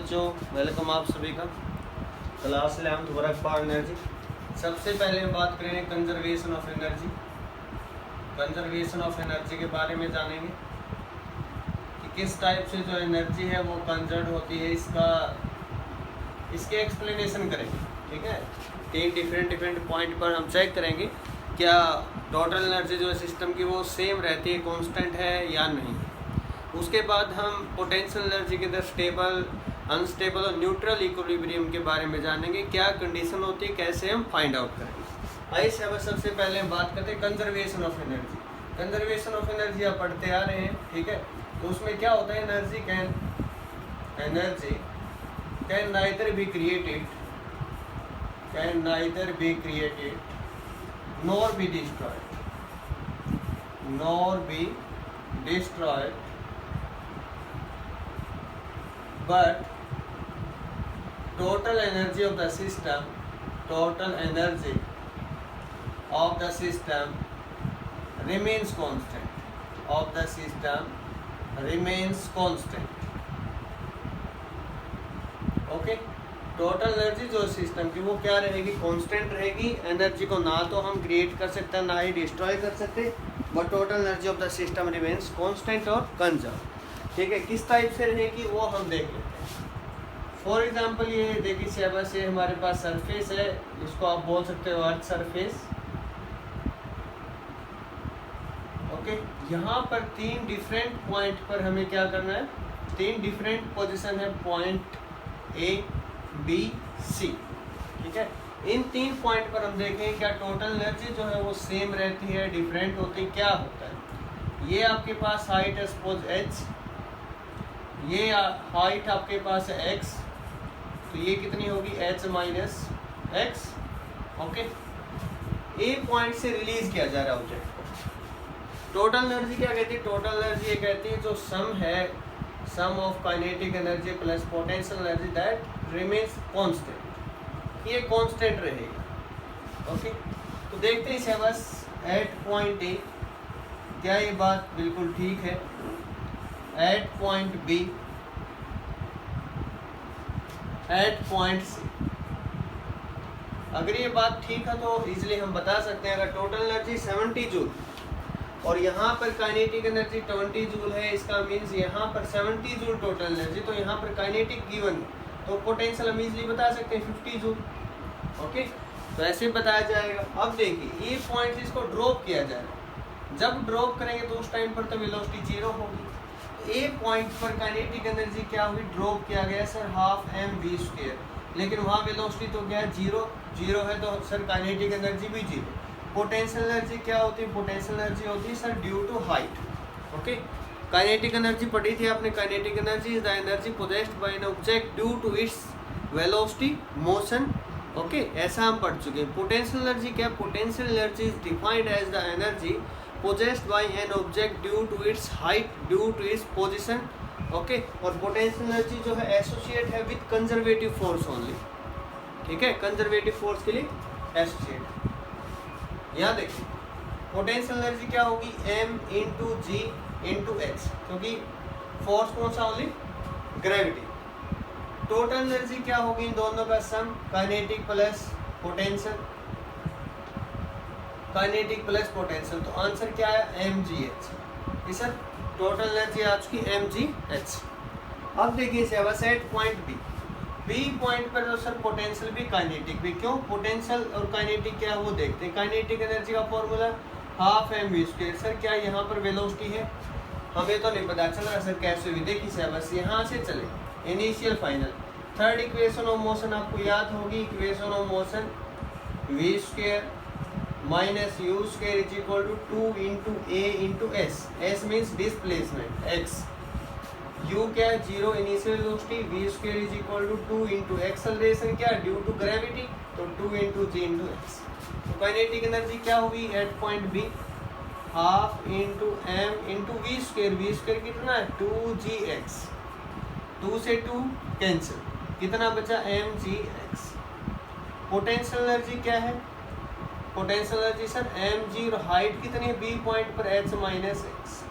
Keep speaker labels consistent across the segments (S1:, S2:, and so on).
S1: बच्चों, वेलकम आप सभी का class 11th work for energy. सबसे पहले हम बात करेंगे conservation of energy. Conservation of energy के बारे में जानेंगे कि किस टाइप से जो एनर्जी है वो कंजर्व होती है, इसके एक्सप्लेनेशन करेंगे। ठीक है, तीन डिफरेंट पॉइंट पर हम चेक करेंगे क्या टोटल एनर्जी जो है सिस्टम की वो सेम रहती है, कांस्टेंट है या नहीं। उसके बाद हम पोटेंशियल एनर्जी के अंदर स्टेबल, अनस्टेबल और न्यूट्रल इक्विलिब्रियम के बारे में जानेंगे, क्या कंडीशन होती है, कैसे हम फाइंड आउट करेंगे। आइए सबसे पहले हम बात करते हैं conservation of energy. Conservation of energy आप पढ़ते आ रहे हैं, ठीक है। तो उसमें क्या होता है, energy can neither be created nor be destroyed, but total energy of the system remains constant, okay. Total energy जो सिस्टम की वो क्या रहेगी, कांस्टेंट रहेगी। एनर्जी को ना तो हम क्रिएट कर सकते हैं ना ही डिस्ट्रॉय कर सकते, but total energy of the system remains constant और कंजर्व। ठीक है, किस टाइप से रहेगी वो हम देख लेते हैं। फॉर एग्जांपल ये देखिए सिलेबस से हमारे पास सरफेस है, इसको आप बोल सकते हो अर्थ सरफेस। ओके, यहाँ पर तीन डिफरेंट पॉइंट पर हमें क्या करना है, तीन डिफरेंट पोजिशन है, पॉइंट ए बी सी। ठीक है, इन तीन पॉइंट पर हम देखें क्या टोटल एनर्जी जो है वो सेम रहती है, डिफरेंट होती है, क्या होता है। ये आपके पास हाइट है सपोज h, ये हाइट आपके पास है x, तो ये कितनी होगी h माइनस x। ओके, ए पॉइंट से रिलीज किया जा रहा है ऑब्जेक्ट को। टोटल एनर्जी क्या कहती है, टोटल एनर्जी ये कहती है जो सम है, sum of kinetic energy plus potential energy that remains constant, ये कांस्टेंट रहेगा। ओके, तो देखते हैं इसे बस एट पॉइंट ए, क्या ये बात बिल्कुल ठीक है। At point B, at point C, अगर ये बात ठीक है तो इजीली हम बता सकते हैं अगर टोटल एनर्जी 70 जूल और यहाँ पर काइनेटिक एनर्जी 20 जूल है, इसका मीन्स यहाँ पर 70 जूल टोटल एनर्जी, तो यहाँ पर काइनेटिक गिवन, तो पोटेंशियल हम इजीली बता सकते हैं 50 जूल। ओके, तो ऐसे बताया जाएगा। अब देखिए ये पॉइंट इसको ड्रॉप किया जाएगा, जब ड्रॉप करेंगे तो उस टाइम पर तो वेलोसिटी 0 होगी। ए पॉइंट पर काइनेटिक एनर्जी क्या हुई, ड्रॉप किया गया sir half M we square, लेकिन वहाँ वेलोसिटी तो क्या है 0 है, तो सर काइनेटिक एनर्जी भी 0। पोटेंशियल एनर्जी क्या होती है, पोटेंशियल एनर्जी होती है sir due to height. Okay, kinetic energy पढ़ी थी आपने, kinetic energy is the energy possessed by an object due to its velocity motion. Okay, ऐसा हम पढ़ चुके हैं। पोटेंशियल एनर्जी क्या, potential energy is defined as the energy possessed by an object due to its height, due to its position. Okay, और potential energy जो है associate है विद कंजर्वेटिव फोर्स ओनली। ठीक है, कंजर्वेटिव फोर्स के लिए associate. यहाँ देखिए पोटेंशियल एनर्जी क्या होगी, m इंटू जी इंटू एच, क्योंकि फोर्स कौन सा, ओनली ग्रेविटी। टोटल एनर्जी क्या होगी, इन दोनों का sum, kinetic plus potential, kinetic plus potential, तो आंसर क्या है mgh। सर टोटल एनर्जी आ चुकी mgh। अब देखिए इसे बस एट पॉइंट बी पॉइंट पर, तो सर पोटेंशियल भी काइनेटिक भी, क्यों, पोटेंशियल और काइनेटिक क्या है वो देखते हैं। काइनेटिक एनर्जी का formula half M we square. Sir क्या यहाँ पर वेलोसिटी है, हमें तो नहीं पता चल रहा सर कैसे हुई, देखिए सर बस यहाँ से चले initial final. Third equation of motion आपको याद होगी, equation of motion v square minus u square is equal to 2 into a into s. S means displacement, x, u क्या है 0 initial velocity, v square is equal to 2 into acceleration क्या due to gravity, तो 2 into जी into x. तो kinetic energy क्या होगी at point B, half into M into we square कितना है 2gx, 2 से 2 कैंसिल, कितना बचा mgx। पोटेंशियल एनर्जी क्या है, पोटेंशियल एनर्जी सर mg और हाइट कितनी है बी पॉइंट पर h माइनस एक्स।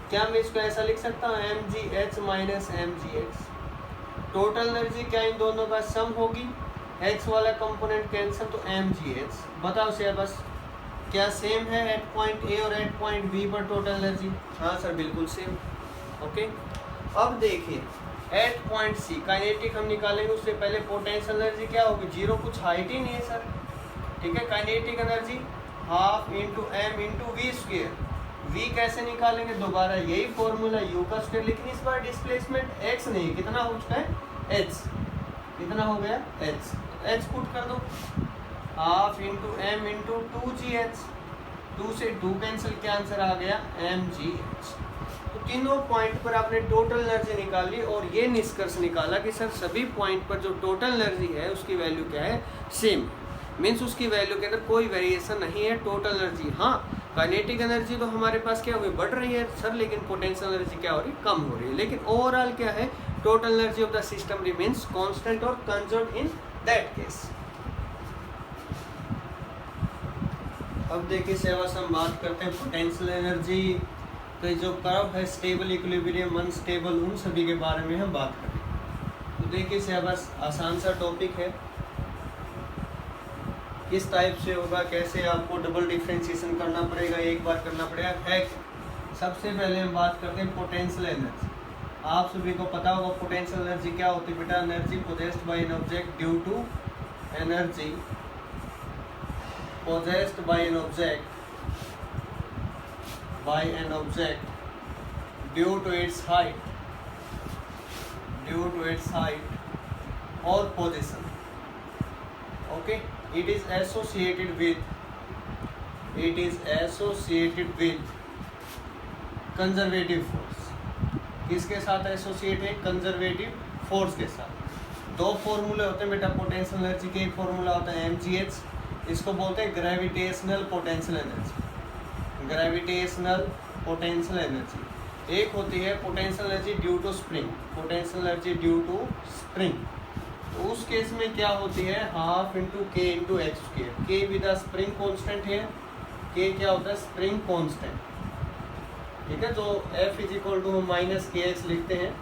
S1: क्या मैं इसको ऐसा लिख सकता हूँ mgh minus mgx। Total energy क्या इन दोनों का सम होगी, x वाला कंपोनेंट कैंसिल तो mgh। बताओ सिलेबस क्या सेम है एट पॉइंट ए और एट पॉइंट बी पर टोटल एनर्जी? हाँ सर बिल्कुल सेम। ओके, अब देखिए एट पॉइंट सी काइनेटिक हम निकालेंगे, उससे पहले पोटेंशियल एनर्जी क्या होगी, जीरो, कुछ हाइट ही नहीं है सर। ठीक है, kinetic energy half into M into v square. V कैसे निकालेंगे, दोबारा यही फॉर्मूला यू का स्क्वायर, लेकिन इस बार डिस्प्लेसमेंट एक्स नहीं, कितना हो चुका है एच, कितना हो गया एच, एच पुट कर दो, half into M into two G H, two से टू कैंसिल, क्या आंसर आ गया एम जी एच। तो तीनों पॉइंट पर आपने टोटल एनर्जी निकाली और ये निष्कर्ष निकाला कि सर सभी पॉइंट पर जो टोटल एनर्जी है उसकी वैल्यू क्या है, सेम, मीन्स उसकी वैल्यू के अंदर कोई वेरिएशन नहीं है टोटल एनर्जी। हाँ, काइनेटिक एनर्जी तो हमारे पास क्या हो गई, बढ़ रही है सर, लेकिन पोटेंशियल एनर्जी क्या हो रही है, कम हो रही है। लेकिन ओवरऑल क्या है, total energy of the system remains constant और कंजर्व्ड इन दैट केस। अब देखिए सेवास हम बात करते हैं पोटेंशियल एनर्जी के जो कर्व है, स्टेबल, इक्विलिब्रियम, अनस्टेबल, उन सभी के बारे में हम बात करें। तो देखिए सेवास आसान सा टॉपिक है, किस टाइप से होगा, कैसे आपको डबल डिफ्रेंशिएशन करना पड़ेगा, एक बार करना पड़ेगा है। सबसे पहले हम बात करते हैं पोटेंशियल एनर्जी। आप सभी को पता होगा पोटेंशियल एनर्जी क्या होती है बेटा, energy possessed by an object due to, energy possessed by an object due to its height or position. Okay, it is associated with conservative force। किसके साथ एसोसिएट है, कंजर्वेटिव फोर्स के साथ। दो फॉर्मूले होते हैं बेटा पोटेंशियल एनर्जी के, एक फॉर्मूला होता है mgh, इसको बोलते हैं gravitational potential energy, gravitational potential energy. एक होती है potential energy due to spring, potential energy due to spring. तो उस केस में क्या होती है, half into K into x square. K with spring constant है, के क्या होता है, स्प्रिंग कांस्टेंट। ठीक है, तो F is equal to minus K X लिखते हैं।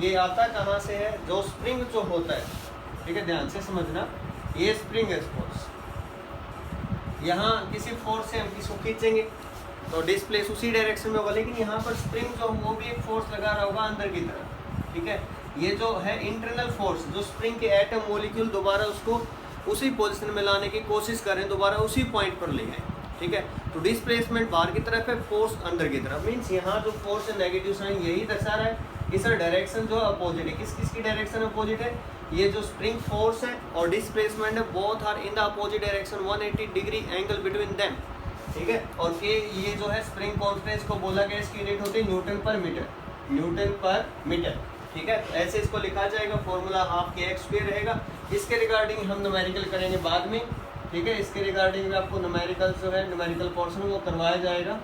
S1: ये आता कहाँ से है, जो स्प्रिंग जो होता है, ठीक है ध्यान से समझना, ये स्प्रिंग है फोर्स, यहाँ किसी फोर्स से हम किसको खींचेंगे तो डिस्प्लेस उसी डायरेक्शन में होगा, लेकिन यहाँ पर स्प्रिंग जो वो भी एक फोर्स लगा रहा होगा अंदर की तरफ। ठीक है, ये जो है इंटरनल फोर्स, जो स्प्रिंग के एटम मॉलिक्यूल दोबारा उसको उसी पोजीशन में लाने की कोशिश करें, दोबारा उसी पॉइंट पर ले आए। ठीक है, तो डिस्प्लेसमेंट बाहर की तरफ है, फोर्स अंदर की तरफ, मीन्स यहाँ जो फोर्स है नेगेटिव साइन यही दर्शा रहा है कि सर डायरेक्शन जो अपोजिट है, किस किस की डायरेक्शन अपोजिट है, ये जो स्प्रिंग फोर्स है और डिस्प्लेसमेंट है, both are in the opposite direction, 180 degree angle between them. ठीक है, और ये जो है स्प्रिंग कांस्टेंट को बोला गया, इसकी यूनिट होती है न्यूटन पर मीटर, न्यूटन पर मीटर। ठीक है, ऐसे इसको लिखा जाएगा, formula half K X square रहेगा। इसके रिगार्डिंग हम न्यूमेरिकल करेंगे बाद में। ठीक है, इसके रिगार्डिंग में आपको न्यूमेरिकल जो है, न्यूमेरिकल पोर्शन वो करवाया जाएगा।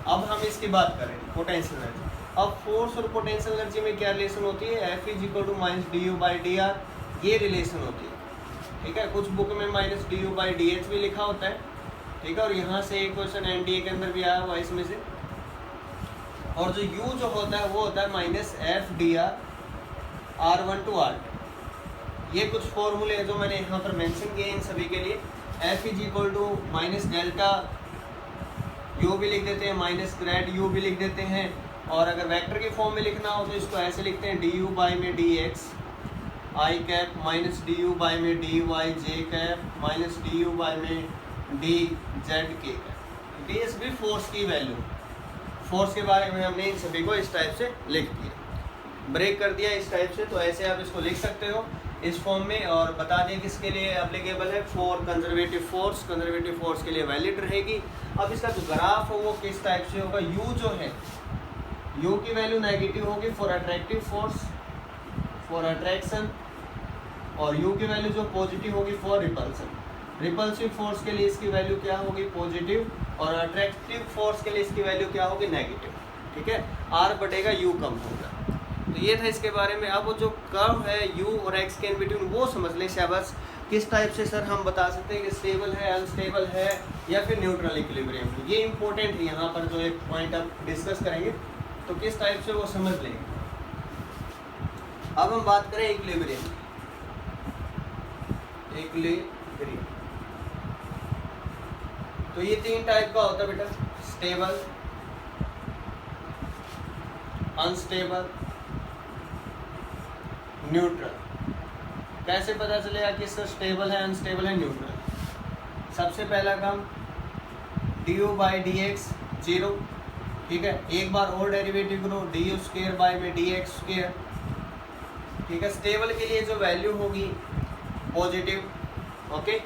S1: अब हम इसकी बात करें पोटेंशियल एनर्जी। अब फोर्स और पोटेंशियल एनर्जी में क्या रिलेशन होती है, F is equal to minus D you by D R, ये रिलेशन होती है। ठीक है, कुछ बुक में minus D you by D H भी लिखा होता है। ठीक है, और यहाँ से एक क्वेश्चन एनडीए के अंदर भी आया हुआ इसमें से। और जो U जो होता है वो होता है minus F D R, R1 to R2। ये कुछ फॉर्मूले हैं जो मैंने यहाँ पर मेंशन किए इन सभी के लिए। F is equal to minus delta U भी लिख देते हैं, माइनस ग्रेड U भी लिख देते हैं, और अगर वेक्टर के फॉर्म में लिखना हो तो इसको ऐसे लिखते हैं, डी यू बाई में d x I cap minus D you by में d Y J cap minus D you by में डी जेड के कैप। डी एस भी फोर्स की वैल्यू, फोर्स के बारे में हमने इन सभी को इस टाइप से लिख दिया, ब्रेक कर दिया इस टाइप से। तो ऐसे आप इसको लिख सकते हो इस फॉर्म में, और बता दें किसके लिए एप्लीकेबल है, for conservative force, conservative force के लिए वैलिड रहेगी। अब इसका जो ग्राफ हो वो किस टाइप से होगा, यू जो है, यू की वैल्यू नेगेटिव होगी for attractive force, for attraction, और यू की वैल्यू जो पॉजिटिव होगी फॉर रिपल्सन। रिपल्सिव फोर्स के लिए इसकी वैल्यू क्या होगी, पॉजिटिव, और अट्रैक्टिव फोर्स के लिए इसकी वैल्यू क्या होगी, नेगेटिव। ठीक है, आर बढ़ेगा यू कम होगा। तो ये था इसके बारे में। अब जो कर्व है यू और एक्स के इन बिटवीन वो समझ लें शाबाश, किस टाइप से सर हम बता सकते हैं कि स्टेबल है, अनस्टेबल है, या फिर न्यूट्रल इक्विलिब्रियम है। ये इंपॉर्टेंट है, यहाँ पर जो एक पॉइंट आप डिस्कस करेंगे तो किस टाइप से वो समझ लेंगे। अब हम बात करें इक्विलिब्रियम। तो ये 3 टाइप का होता है बेटा, स्टेबल, अनस्टेबल, न्यूट्रल। कैसे पता चलेगा कि इसका स्टेबल है, अनस्टेबल है, न्यूट्रल? सबसे पहला काम, du बाई डी एक्स 0, ठीक है। एक बार और डेरिवेटिव करो, du स्क्वायर बाई में dx स्क्वायर, ठीक है। स्टेबल के लिए जो वैल्यू होगी पॉजिटिव, ओके।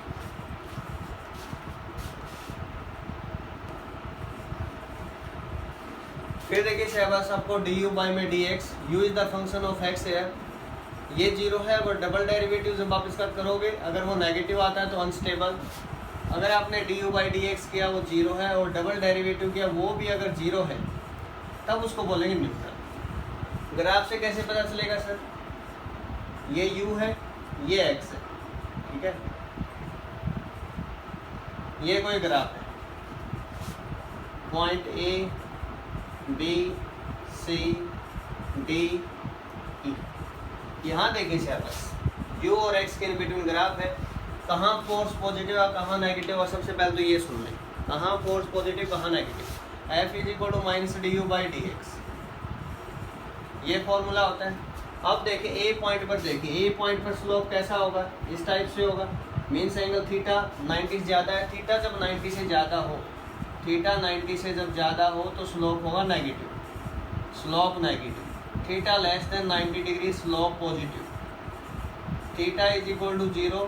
S1: फिर देखिए शहबाज आपको du बाई में dx, u is the function of x है, ये 0 है। अगर डबल डेरिवेटिव जब आप इसका करोगे अगर वो नेगेटिव आता है तो अनस्टेबल। अगर आपने du बाई dx किया वो 0 है और डबल डेरिवेटिव किया वो भी अगर 0 है तब उसको बोलेंगे न्यूट्रल। ग्राफ से कैसे पता चलेगा सर? ये u है, ये x है, ठीक है। ये कोई ग्राफ है, point A B C D E। यहाँ देखिए बस u और x के इन बिटवीन ग्राफ है। कहाँ फोर्स पॉजिटिव है कहाँ नेगेटिव है, सबसे पहले तो ये सुन लें, कहाँ फोर्स पॉजिटिव कहाँ negative. F is equal to minus du by D X, ये फॉर्मूला होता है। अब देखिए A पॉइंट पर, देखिए A पॉइंट पर स्लोप कैसा होगा, इस टाइप से होगा। मीन्स एंगल थीटा 90 से ज़्यादा है, थीटा जब 90 से ज़्यादा हो, थीटा 90 से जब ज़्यादा हो तो स्लोप होगा negative, slope negative. Theta less than 90 degree slope positive. Theta is equal to 0,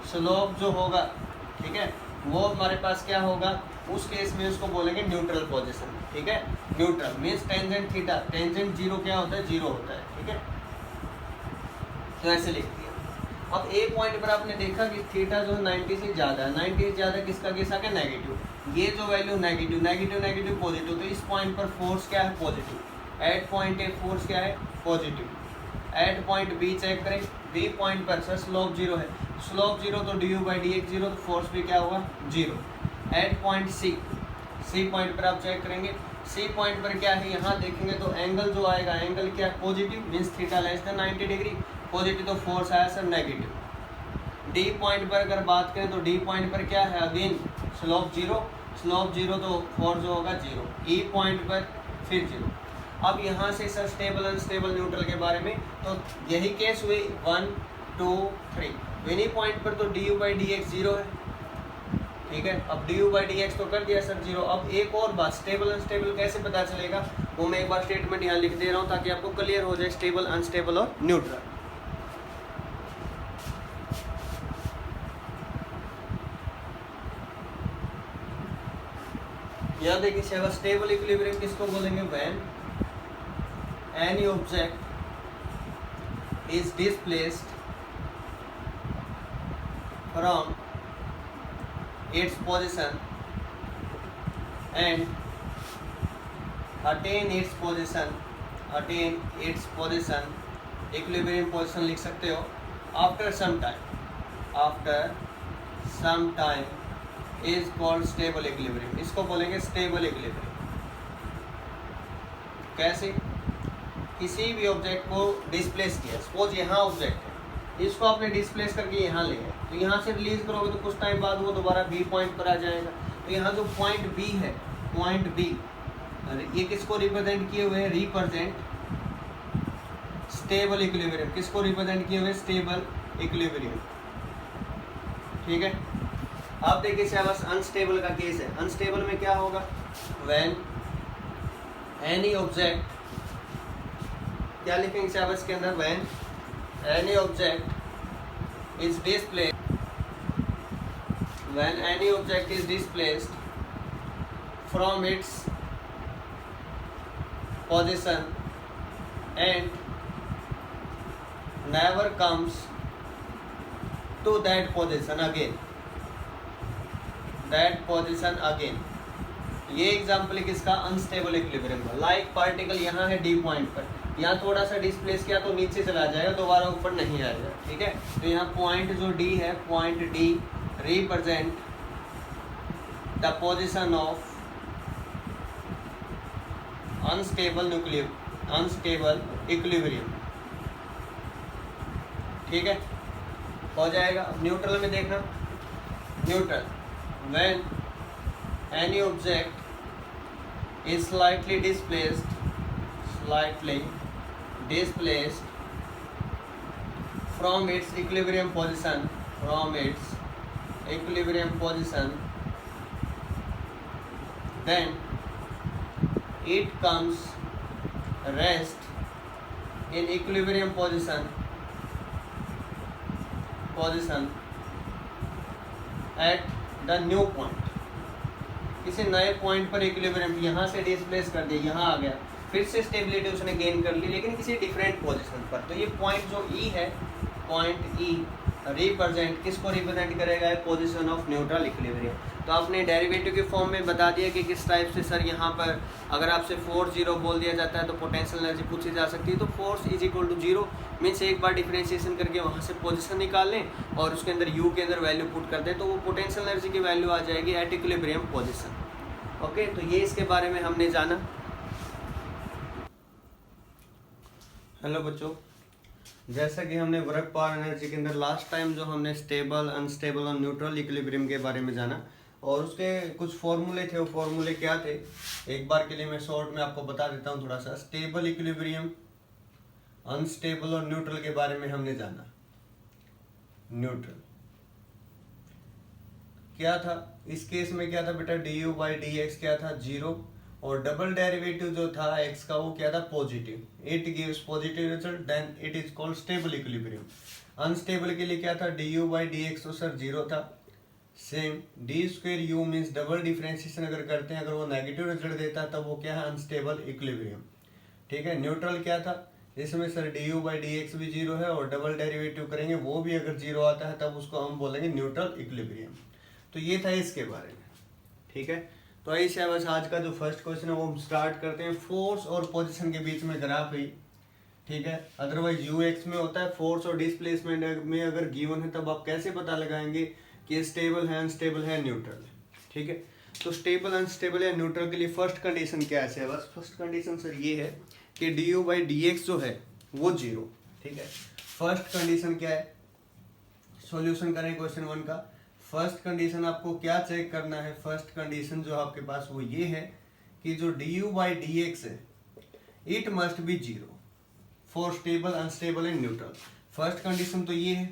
S1: slope जो होगा, ठीक है, वो हमारे पास क्या होगा, उस केस में उसको बोलेंगे न्यूट्रल पोजीशन, ठीक है। Neutral means tangent theta, tangent 0 क्या होता है, 0 होता है, ठीक है। तो ऐसे लिख दिया। अब ए पॉइंट पर आपने देखा कि थीटा जो है 90 से ज़्यादा है, 90 से ज़्यादा किसका केस आ गया, नेगेटिव। ये जो value negative, negative negative positive, तो इस पॉइंट पर फोर्स क्या है, positive. At point A force क्या है, positive. At point B check करें, बी पॉइंट पर सर स्लोप 0 है, स्लोप 0 तो du बाई डी एक्स 0, तो फोर्स भी क्या होगा, 0। At point C, C point पर आप चेक करेंगे, सी पॉइंट पर क्या है, यहाँ देखेंगे तो एंगल जो आएगा, एंगल क्या है, positive, means theta less than 90 degree, positive, तो फोर्स आया सर नेगेटिव। डी पॉइंट पर अगर बात करें तो डी पॉइंट पर क्या है, अगेन स्लोप 0, स्लोप 0 तो फोर्स जो होगा 0। ई पॉइंट पर फिर 0। अब यहाँ से सर स्टेबल अनस्टेबल न्यूट्रल के बारे में, तो यही केस हुए 1 2 3। तो इन्हीं पॉइंट पर तो du बाई डी एक्स 0 है, ठीक है। अब du बाई डी एक्स तो कर दिया सर 0। अब एक और बात, स्टेबल अनस्टेबल कैसे पता चलेगा, वो मैं एक बार स्टेटमेंट यहाँ लिख दे रहा हूँ ताकि आपको क्लियर हो जाए स्टेबल अनस्टेबल और न्यूट्रल। यहाँ देखिए स्टेबल इक्विलिब्रियम किसको बोलेंगे, when any object is displaced from its position and attain its position, equilibrium position लिख सकते हो, after some time is called stable equilibrium. इसको बोलेंगे स्टेबल इक्विलिब्रियम। कैसे, किसी भी ऑब्जेक्ट को डिस्प्लेस किया, सपोज यहाँ ऑब्जेक्ट है, इसको आपने डिस्प्लेस करके यहाँ ले गए, तो यहाँ से रिलीज करोगे तो कुछ टाइम बाद वो दोबारा बी पॉइंट पर आ जाएगा। तो यहाँ जो पॉइंट बी है, पॉइंट बी, ये किसको रिप्रेजेंट किए हुए हैं, रिप्रेजेंट स्टेबल इक्विलिब्रियम। किसको रिप्रेजेंट किए हुए, स्टेबल इक्विलिब्रियम, ठीक है। आप देखिए शाबाश अनस्टेबल का केस है, अनस्टेबल में क्या होगा, व्हेन एनी ऑब्जेक्ट, क्या लिखेंगे शाबाश के अंदर, when any object is displaced, when any object is displaced from its position and never comes to that position again, that position again. ये एग्जाम्पल है किसका, अनस्टेबल इक्विलिब्रियम का। लाइक पार्टिकल यहाँ है डी पॉइंट पर, यहाँ थोड़ा सा डिस्प्लेस किया तो नीचे चला जाएगा, दोबारा ऊपर नहीं आएगा, ठीक है। तो यहाँ पॉइंट जो डी है, point D represent the position of unstable equilibrium, ठीक है, हो जाएगा। अब न्यूट्रल में देखना, neutral when any object is slightly displaced from its equilibrium position, then it comes rest in equilibrium position at the new point। किसी नए point पर इक्विलिब्रियम यहाँ से डिस्प्लेस कर दिया, यहाँ आ गया, फिर से स्टेबिलिटी उसने गेन कर ली, लेकिन किसी डिफरेंट पोजीशन पर। तो ये पॉइंट जो ई है, पॉइंट ई रिप्रेजेंट किसको रिप्रेजेंट करेगा? Position of neutral equilibrium. तो आपने डेरिवेटिव के फॉर्म में बता दिया कि किस टाइप से सर यहाँ पर अगर आपसे फोर्स जीरो बोल दिया जाता है तो पोटेंशियल एनर्जी पूछी जा सकती है। तो force is equal to zero means एक बार डिफरेंशिएशन करके वहाँ से पोजीशन निकाल लें और उसके अंदर यू के अंदर वैल्यू पुट कर दें तो वो पोटेंशियल एनर्जी की वैल्यू आ जाएगी एट इक्विलिब्रियम पोजीशन। ओके, तो ये इसके बारे में हमने जाना। हेलो बच्चों, जैसा कि हमने वर्क पावर एनर्जी के अंदर लास्ट टाइम जो हमने स्टेबल, अनस्टेबल और न्यूट्रल इक्विलिब्रियम के बारे में जाना और उसके कुछ फॉर्मूले थे। वो फॉर्मूले क्या थे एक बार के लिए मैं शॉर्ट में आपको बता देता हूँ थोड़ा सा। स्टेबल इक्विलिब्रियम, अनस्टेबल और न्यूट्रल के बारे में हमने जाना। न्यूट्रल क्या था इस केस में? क्या था बेटा? du बाई डी एक्स क्या था? जीरो, और डबल डेरिवेटिव जो था x का वो क्या था? Positive. It gives positive result, then it is called stable equilibrium. Unstable के लिए क्या था? du बाई डी एक्स तो सर जीरो था। Same D square U means double differentiation अगर करते हैं, अगर वो नेगेटिव रिजल्ट देता है तब वो क्या है? Unstable equilibrium. ठीक है, न्यूट्रल क्या था? इसमें sir du by D x भी जीरो है और डबल डेरिवेटिव करेंगे वो भी अगर जीरो आता है तब उसको हम बोलेंगे न्यूट्रल इक्विलिब्रियम। तो ये था इसके बारे में। ठीक है, तो ऐसे बस आज का जो फर्स्ट क्वेश्चन है वो हम स्टार्ट करते हैं। फोर्स और पोजीशन के बीच में ग्राफ है, ठीक है। अदरवाइज यू एक्स में होता है, फोर्स और डिस्प्लेसमेंट में अगर गिवन है तब आप कैसे पता लगाएंगे कि स्टेबल है, अनस्टेबल है, न्यूट्रल है। ठीक है, तो स्टेबल, अनस्टेबल या न्यूट्रल के लिए फर्स्ट कंडीशन क्या है? बस फर्स्ट कंडीशन सर ये है कि D you by D x जो है वो जीरो। ठीक है, फर्स्ट कंडीशन क्या है? सॉल्यूशन करें क्वेश्चन 1 का। फर्स्ट कंडीशन आपको क्या चेक करना है? फर्स्ट कंडीशन जो आपके पास वो ये है कि जो du बाई डी एक्स है it must be zero for stable, unstable and neutral. First condition तो ये है,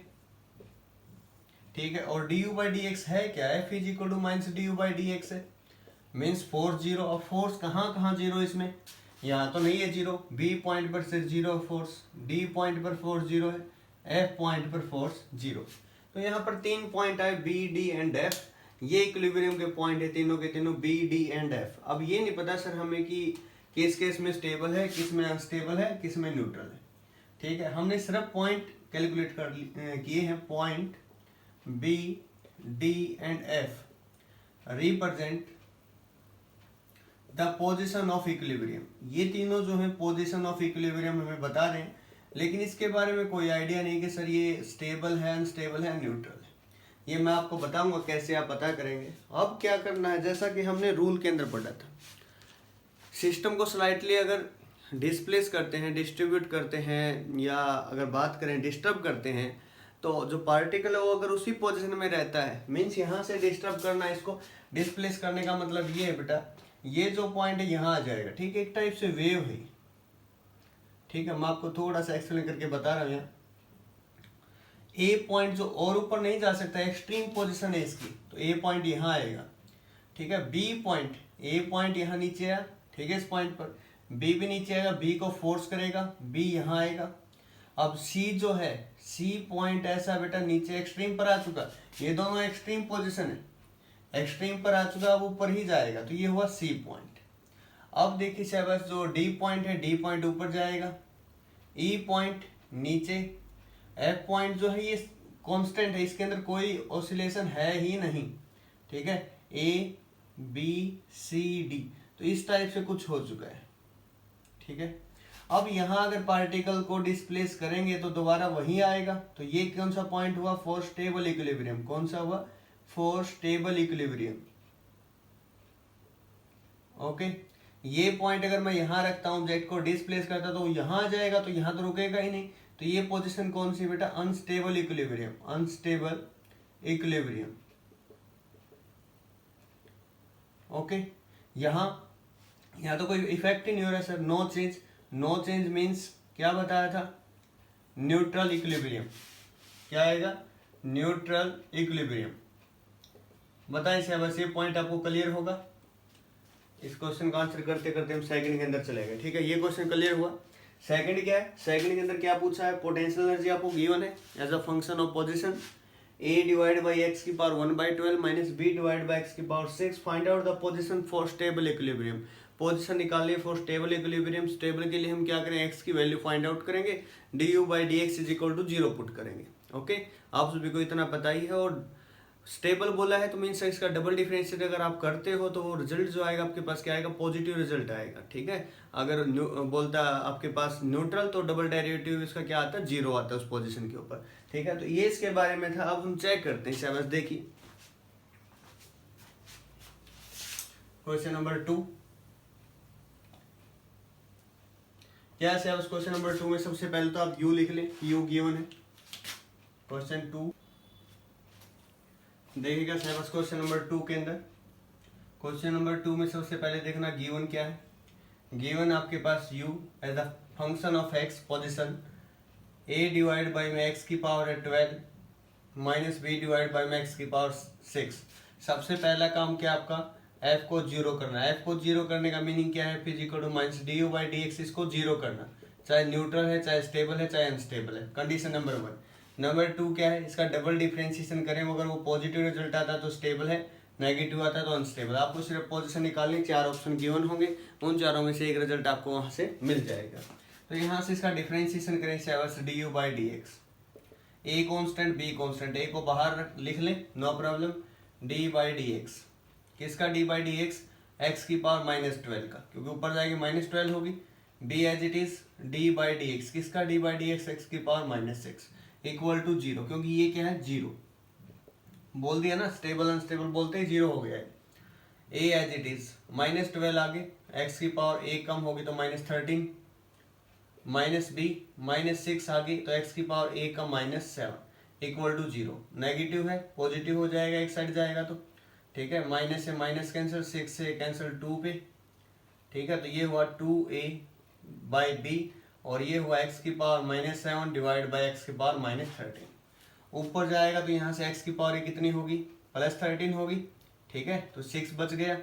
S1: ठीक है। और du बाई डी एक्स है क्या? f is equal to minus du by D X है, मीन्स फोर्स जीरो। और फोर्स कहाँ कहाँ जीरो? इसमें यहाँ तो नहीं है जीरो, b पॉइंट पर से जीरो फोर्स, d पॉइंट पर फोर्स जीरो है, f पॉइंट पर फोर्स जीरो। तो यहाँ पर 3 पॉइंट आए बी, डी एंड एफ। ये इक्विलिब्रियम के पॉइंट है तीनों के तीनों, बी, डी एंड एफ। अब ये नहीं पता सर हमें कि किस केस में स्टेबल है, किस में अनस्टेबल है, किस में न्यूट्रल है। ठीक है, हमने सिर्फ पॉइंट कैलकुलेट कर किए हैं। Point B, D and F represent the position of equilibrium. ये तीनों जो है पोजिशन ऑफ इक्विलिब्रियम हमें बता रहे हैं, लेकिन इसके बारे में कोई आइडिया नहीं कि सर ये स्टेबल है, अनस्टेबल है, न्यूट्रल है। ये मैं आपको बताऊंगा कैसे आप पता करेंगे। अब क्या करना है, जैसा कि हमने रूल के अंदर पढ़ा था, सिस्टम को स्लाइटली अगर डिस्प्लेस करते हैं, डिस्ट्रीब्यूट करते हैं, या अगर बात करें डिस्टर्ब करते हैं, तो जो पार्टिकल है वो अगर उसी पोजीशन में रहता है, मीन्स यहाँ से डिस्टर्ब करना, इसको डिस्प्लेस करने का मतलब ये है बेटा, ये जो पॉइंट है यहाँ आ जाएगा। ठीक है, एक टाइप से वेव है। ठीक है, मैं आपको थोड़ा सा एक्सप्लेन करके बता रहा हूँ। यहाँ ए पॉइंट जो और ऊपर नहीं जा सकता, एक्सट्रीम पोजीशन है इसकी, तो ए पॉइंट यहाँ आएगा। ठीक है, बी पॉइंट, ए पॉइंट यहाँ नीचे आया, ठीक है, इस पॉइंट पर बी भी नीचे आएगा, बी को फोर्स करेगा, बी यहाँ आएगा। अब सी जो है, सी पॉइंट ऐसा बेटा नीचे एक्सट्रीम पर आ चुका, ये दोनों एक्सट्रीम पोजीशन है, एक्सट्रीम पर आ चुका, अब ऊपर ही जाएगा, तो ये हुआ सी पॉइंट। अब देखिए शाबाश, जो डी पॉइंट है, डी पॉइंट ऊपर जाएगा, ई पॉइंट नीचे, एफ पॉइंट जो है ये कांस्टेंट है, इसके अंदर कोई ऑसिलेशन है ही नहीं। ठीक है, ए, बी, सी, डी, तो इस टाइप से कुछ हो चुका है। ठीक है, अब यहाँ अगर पार्टिकल को डिस्प्लेस करेंगे तो दोबारा वही आएगा, तो ये कौन सा पॉइंट हुआ? For stable equilibrium. कौन सा हुआ? For stable equilibrium. ओके, ये पॉइंट अगर मैं यहाँ रखता हूँ, ऑब्जेक्ट को डिस्प्लेस करता तो यहाँ आ जाएगा, तो यहाँ तो रुकेगा ही नहीं, तो ये पोजीशन कौन सी बेटा, unstable equilibrium, unstable equilibrium. Okay, यहाँ तो कोई इफेक्ट ही नहीं हो रहा sir, no change. No change means क्या बताया था, न्यूट्रल इक्विलिब्रियम। क्या आएगा, न्यूट्रल इक्विलिब्रियम। बताएं से बस ये पॉइंट आपको क्लियर होगा। इस क्वेश्चन का आंसर करते करते हम सेकंड के अंदर चले गए। ठीक है, ये क्वेश्चन क्लियर हुआ। सेकंड क्या है, सेकंड के अंदर क्या पूछा है, पोटेंशियल एनर्जी आपको गिवन है as a function of position a divide by x की पावर 1/12 माइनस बी डिवाइड बाई एक्स की power 6। Find out the position for stable equilibrium. Position निकालिए फॉर स्टेबल इक्विलिब्रियम। स्टेबल के लिए हम क्या करें, एक्स की वैल्यू फाइंड आउट करेंगे, du by D x is equal to 0 put करेंगे। ओके, आप सभी को इतना पता ही है। और स्टेबल बोला है तो मीन्स इसका डबल डिफरेंशिएट अगर आप करते हो तो वो रिजल्ट जो आएगा आपके पास क्या आएगा, पॉजिटिव रिजल्ट आएगा। ठीक है, अगर बोलता है आपके पास न्यूट्रल तो डबल डेरिवेटिव इसका क्या आता है, 0 आता है उस पोजीशन के ऊपर। ठीक है, तो ये इसके बारे में था। अब हम चेक करते हैं शाबाश, देखिए क्वेश्चन नंबर 2 क्या है शाबाश। क्वेश्चन नंबर 2 में सबसे पहले तो आप यू लिख लें, यू गिवन है। क्वेश्चन 2 देखिएगा शाबाश, क्वेश्चन नंबर 2 के अंदर, क्वेश्चन नंबर 2 में सबसे पहले देखना गिवन क्या है। गिवन आपके पास u as a function of x position a divide by में x की power 12 minus b divide by में x की पावर 6। सबसे पहला काम क्या आपका, f को 0 करना है। f को 0 करने का मीनिंग क्या है, physical to minus du by D X, इसको 0 करना, चाहे न्यूट्रल है, चाहे स्टेबल है, चाहे अनस्टेबल है। Condition number 1। नंबर 2 क्या है, इसका डबल डिफरेंशिएशन करें, अगर वो पॉजिटिव रिजल्ट आता है तो स्टेबल है, नेगेटिव आता है तो अनस्टेबल। आपको सिर्फ पोजीशन निकालनी, 4 ऑप्शन गिवन होंगे, उन चारों में से एक रिजल्ट आपको वहां से मिल जाएगा। तो यहाँ से इसका डिफरेंशिएशन करें du by D x, a constant b constant, a को बाहर लिख लें no problem, d by D x, किसका d by D x, x की पावर -12 का, क्योंकि ऊपर जाएगी -12 होगी। B as it is d by D x, किसका d by D x, x की पावर -6 इक्वल टू 0, क्योंकि ये क्या है 0 बोल दिया ना, स्टेबल अनस्टेबल बोलते ही 0 हो गया है। ए एज इट इज -12 आगे, एक्स की पावर ए कम होगी तो -13, माइनस बी -6 आगे तो एक्स की पावर ए का -7 इक्वल टू 0। नेगेटिव है पॉजिटिव हो जाएगा, एक साइड जाएगा तो। ठीक है, माइनस से माइनस कैंसिल, 6 से कैंसिल 2 पे। ठीक है, तो ये हुआ 2a बाई बी, और ये हुआ एक्स की पावर -7 डिवाइड बाई एक्स की पावर -13। ऊपर जाएगा तो यहाँ से एक्स की पावर कितनी होगी, +13 होगी। ठीक है, तो 6 बच गया,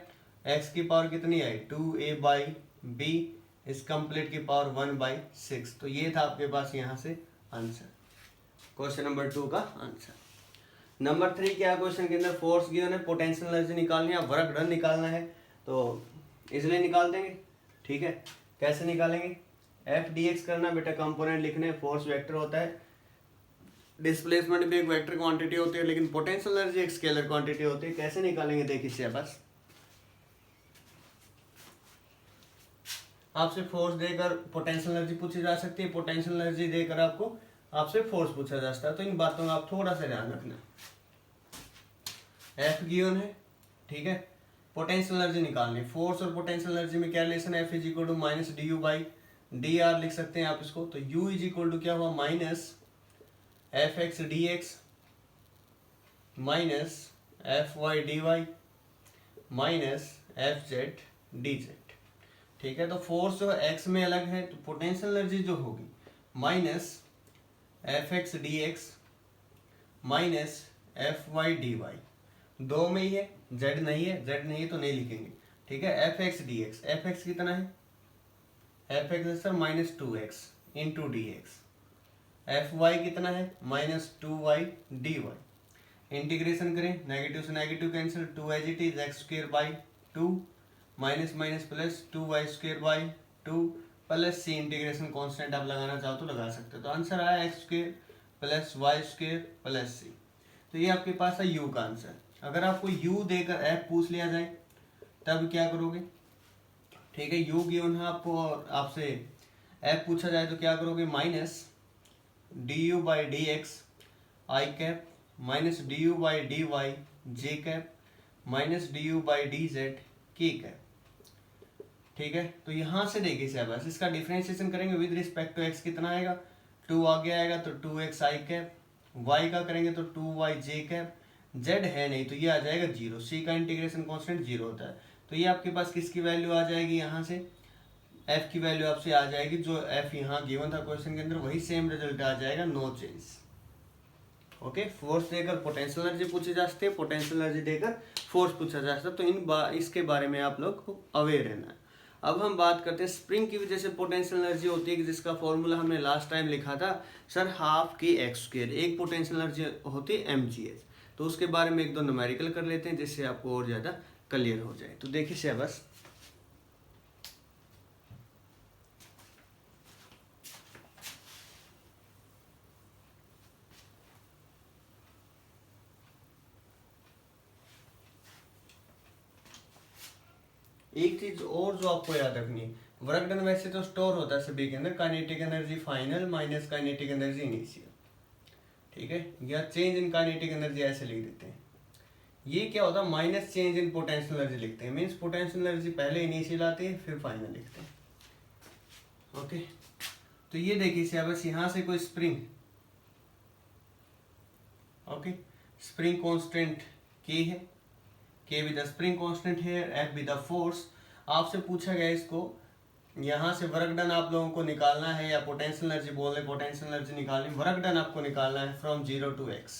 S1: एक्स की पावर कितनी आई 2a बाई बी इस कंप्लीट की पावर 1/6। तो ये था आपके पास यहाँ से आंसर, क्वेश्चन नंबर 2 का आंसर। नंबर 3 क्या क्वेश्चन के अंदर, फोर्स गिवन है, पोटेंशियल एनर्जी निकालनी है, वर्क डन निकालना है, तो इसलिए निकाल देंगे। ठीक है, कैसे निकालेंगे, एफ डी एक्स करना बेटा, कंपोनेंट लिखने, फोर्स वेक्टर होता है, डिस्प्लेसमेंट भी एक वेक्टर क्वांटिटी होती है, लेकिन पोटेंशियल एनर्जी एक स्केलर क्वांटिटी होती है। कैसे निकालेंगे देखिए बस, आपसे फोर्स देकर पोटेंशियल एनर्जी पूछी जा सकती है, पोटेंशियल एनर्जी देकर आपको आपसे फोर्स पूछा जा सकता है। तो इन बातों का आप थोड़ा सा ध्यान रखना। एफ गिवन है, ठीक है, पोटेंशियल एनर्जी निकालनी, फोर्स और पोटेंशियल एनर्जी में क्या रिलेशन है, F is equal to minus D you by D R लिख सकते हैं आप इसको। तो यू इज इक्वल टू क्या हुआ, minus F X D X minus F Y D Y minus F Z D Z. ठीक है, तो फोर्स जो एक्स में अलग है, तो पोटेंशियल एनर्जी जो होगी minus F X D X minus F Y D Y, दो में ही है, जेड नहीं है, जेड नहीं है तो नहीं लिखेंगे। ठीक है, F X D X, F X कितना है, F X sir -2x into D X, F Y कितना है -2y डी वाई। इंटीग्रेशन करें, नेगेटिव से negative cancel, 2 as it is X square by 2 minus minus plus 2y square by 2 plus C, integration constant आप लगाना चाहो तो लगा सकते हो। तो आंसर आया x square plus y square plus c. तो ये आपके पास है यू का आंसर। अगर आपको u देकर f पूछ लिया जाए तब क्या करोगे। ठीक है, u गिवन है आपको और आपसे f पूछा जाए तो क्या करोगे, minus D you by D x I cap minus D you by D Y J cap minus D you by D Z के कैप। ठीक है, तो यहाँ से देखिए बस इसका डिफरेंशिएशन करेंगे विद रिस्पेक्ट टू एक्स कितना आएगा 2 आगे आएगा तो 2x आई कैप, y का करेंगे तो 2y j कैप, z है नहीं तो ये आ जाएगा 0। c का इंटीग्रेशन कांस्टेंट 0 होता है, तो ये आपके पास किसकी वैल्यू आ जाएगी, यहाँ से f की वैल्यू आपसे आ जाएगी, जो f यहाँ गिवन था क्वेश्चन के अंदर वही सेम रिजल्ट आ जाएगा, नो चेंज। ओके, फोर्स देकर पोटेंशियल एनर्जी पूछी जा सकती है, पोटेंशियल एनर्जी देकर फोर्स पूछा जा सकता है, तो इसके बारे में आप लोग को अवेयर रहना है। अब हम बात करते हैं स्प्रिंग की वजह से पोटेंशियल एनर्जी होती है, कि जिसका फॉर्मूला हमने लास्ट टाइम लिखा था सर, हाफ की एक्स स्क्वायर, एक पोटेंशियल एनर्जी होती है mgh। तो उसके बारे में एक दो न्यूमेरिकल कर लेते हैं जिससे आपको और ज़्यादा क्लियर हो जाए। तो देखिए सिलेबस, एक चीज और जो आपको याद रखनी है, वर्क डन वैसे तो स्टोर होता है सभी के अंदर, kinetic energy final minus kinetic energy initial, ठीक है, या चेंज इन काइनेटिक एनर्जी ऐसे लिख देते हैं। ये क्या होता है, minus change in potential energy लिखते हैं, मीन्स पोटेंशियल एनर्जी पहले इनिशियल आती है फिर फाइनल लिखते हैं। ओके, तो ये देखिए सिलेबस, यहाँ से कोई स्प्रिंग, ओके, स्प्रिंग कांस्टेंट के है, के विद द स्प्रिंग कांस्टेंट है, एफ विद द फोर्स। आपसे पूछा गया इसको, यहाँ से वर्क डन आप लोगों को निकालना है, या पोटेंशियल एनर्जी बोल रहे, पोटेंशियल एनर्जी निकालनी, वर्क डन आपको निकालना है फ्रॉम 0 to x,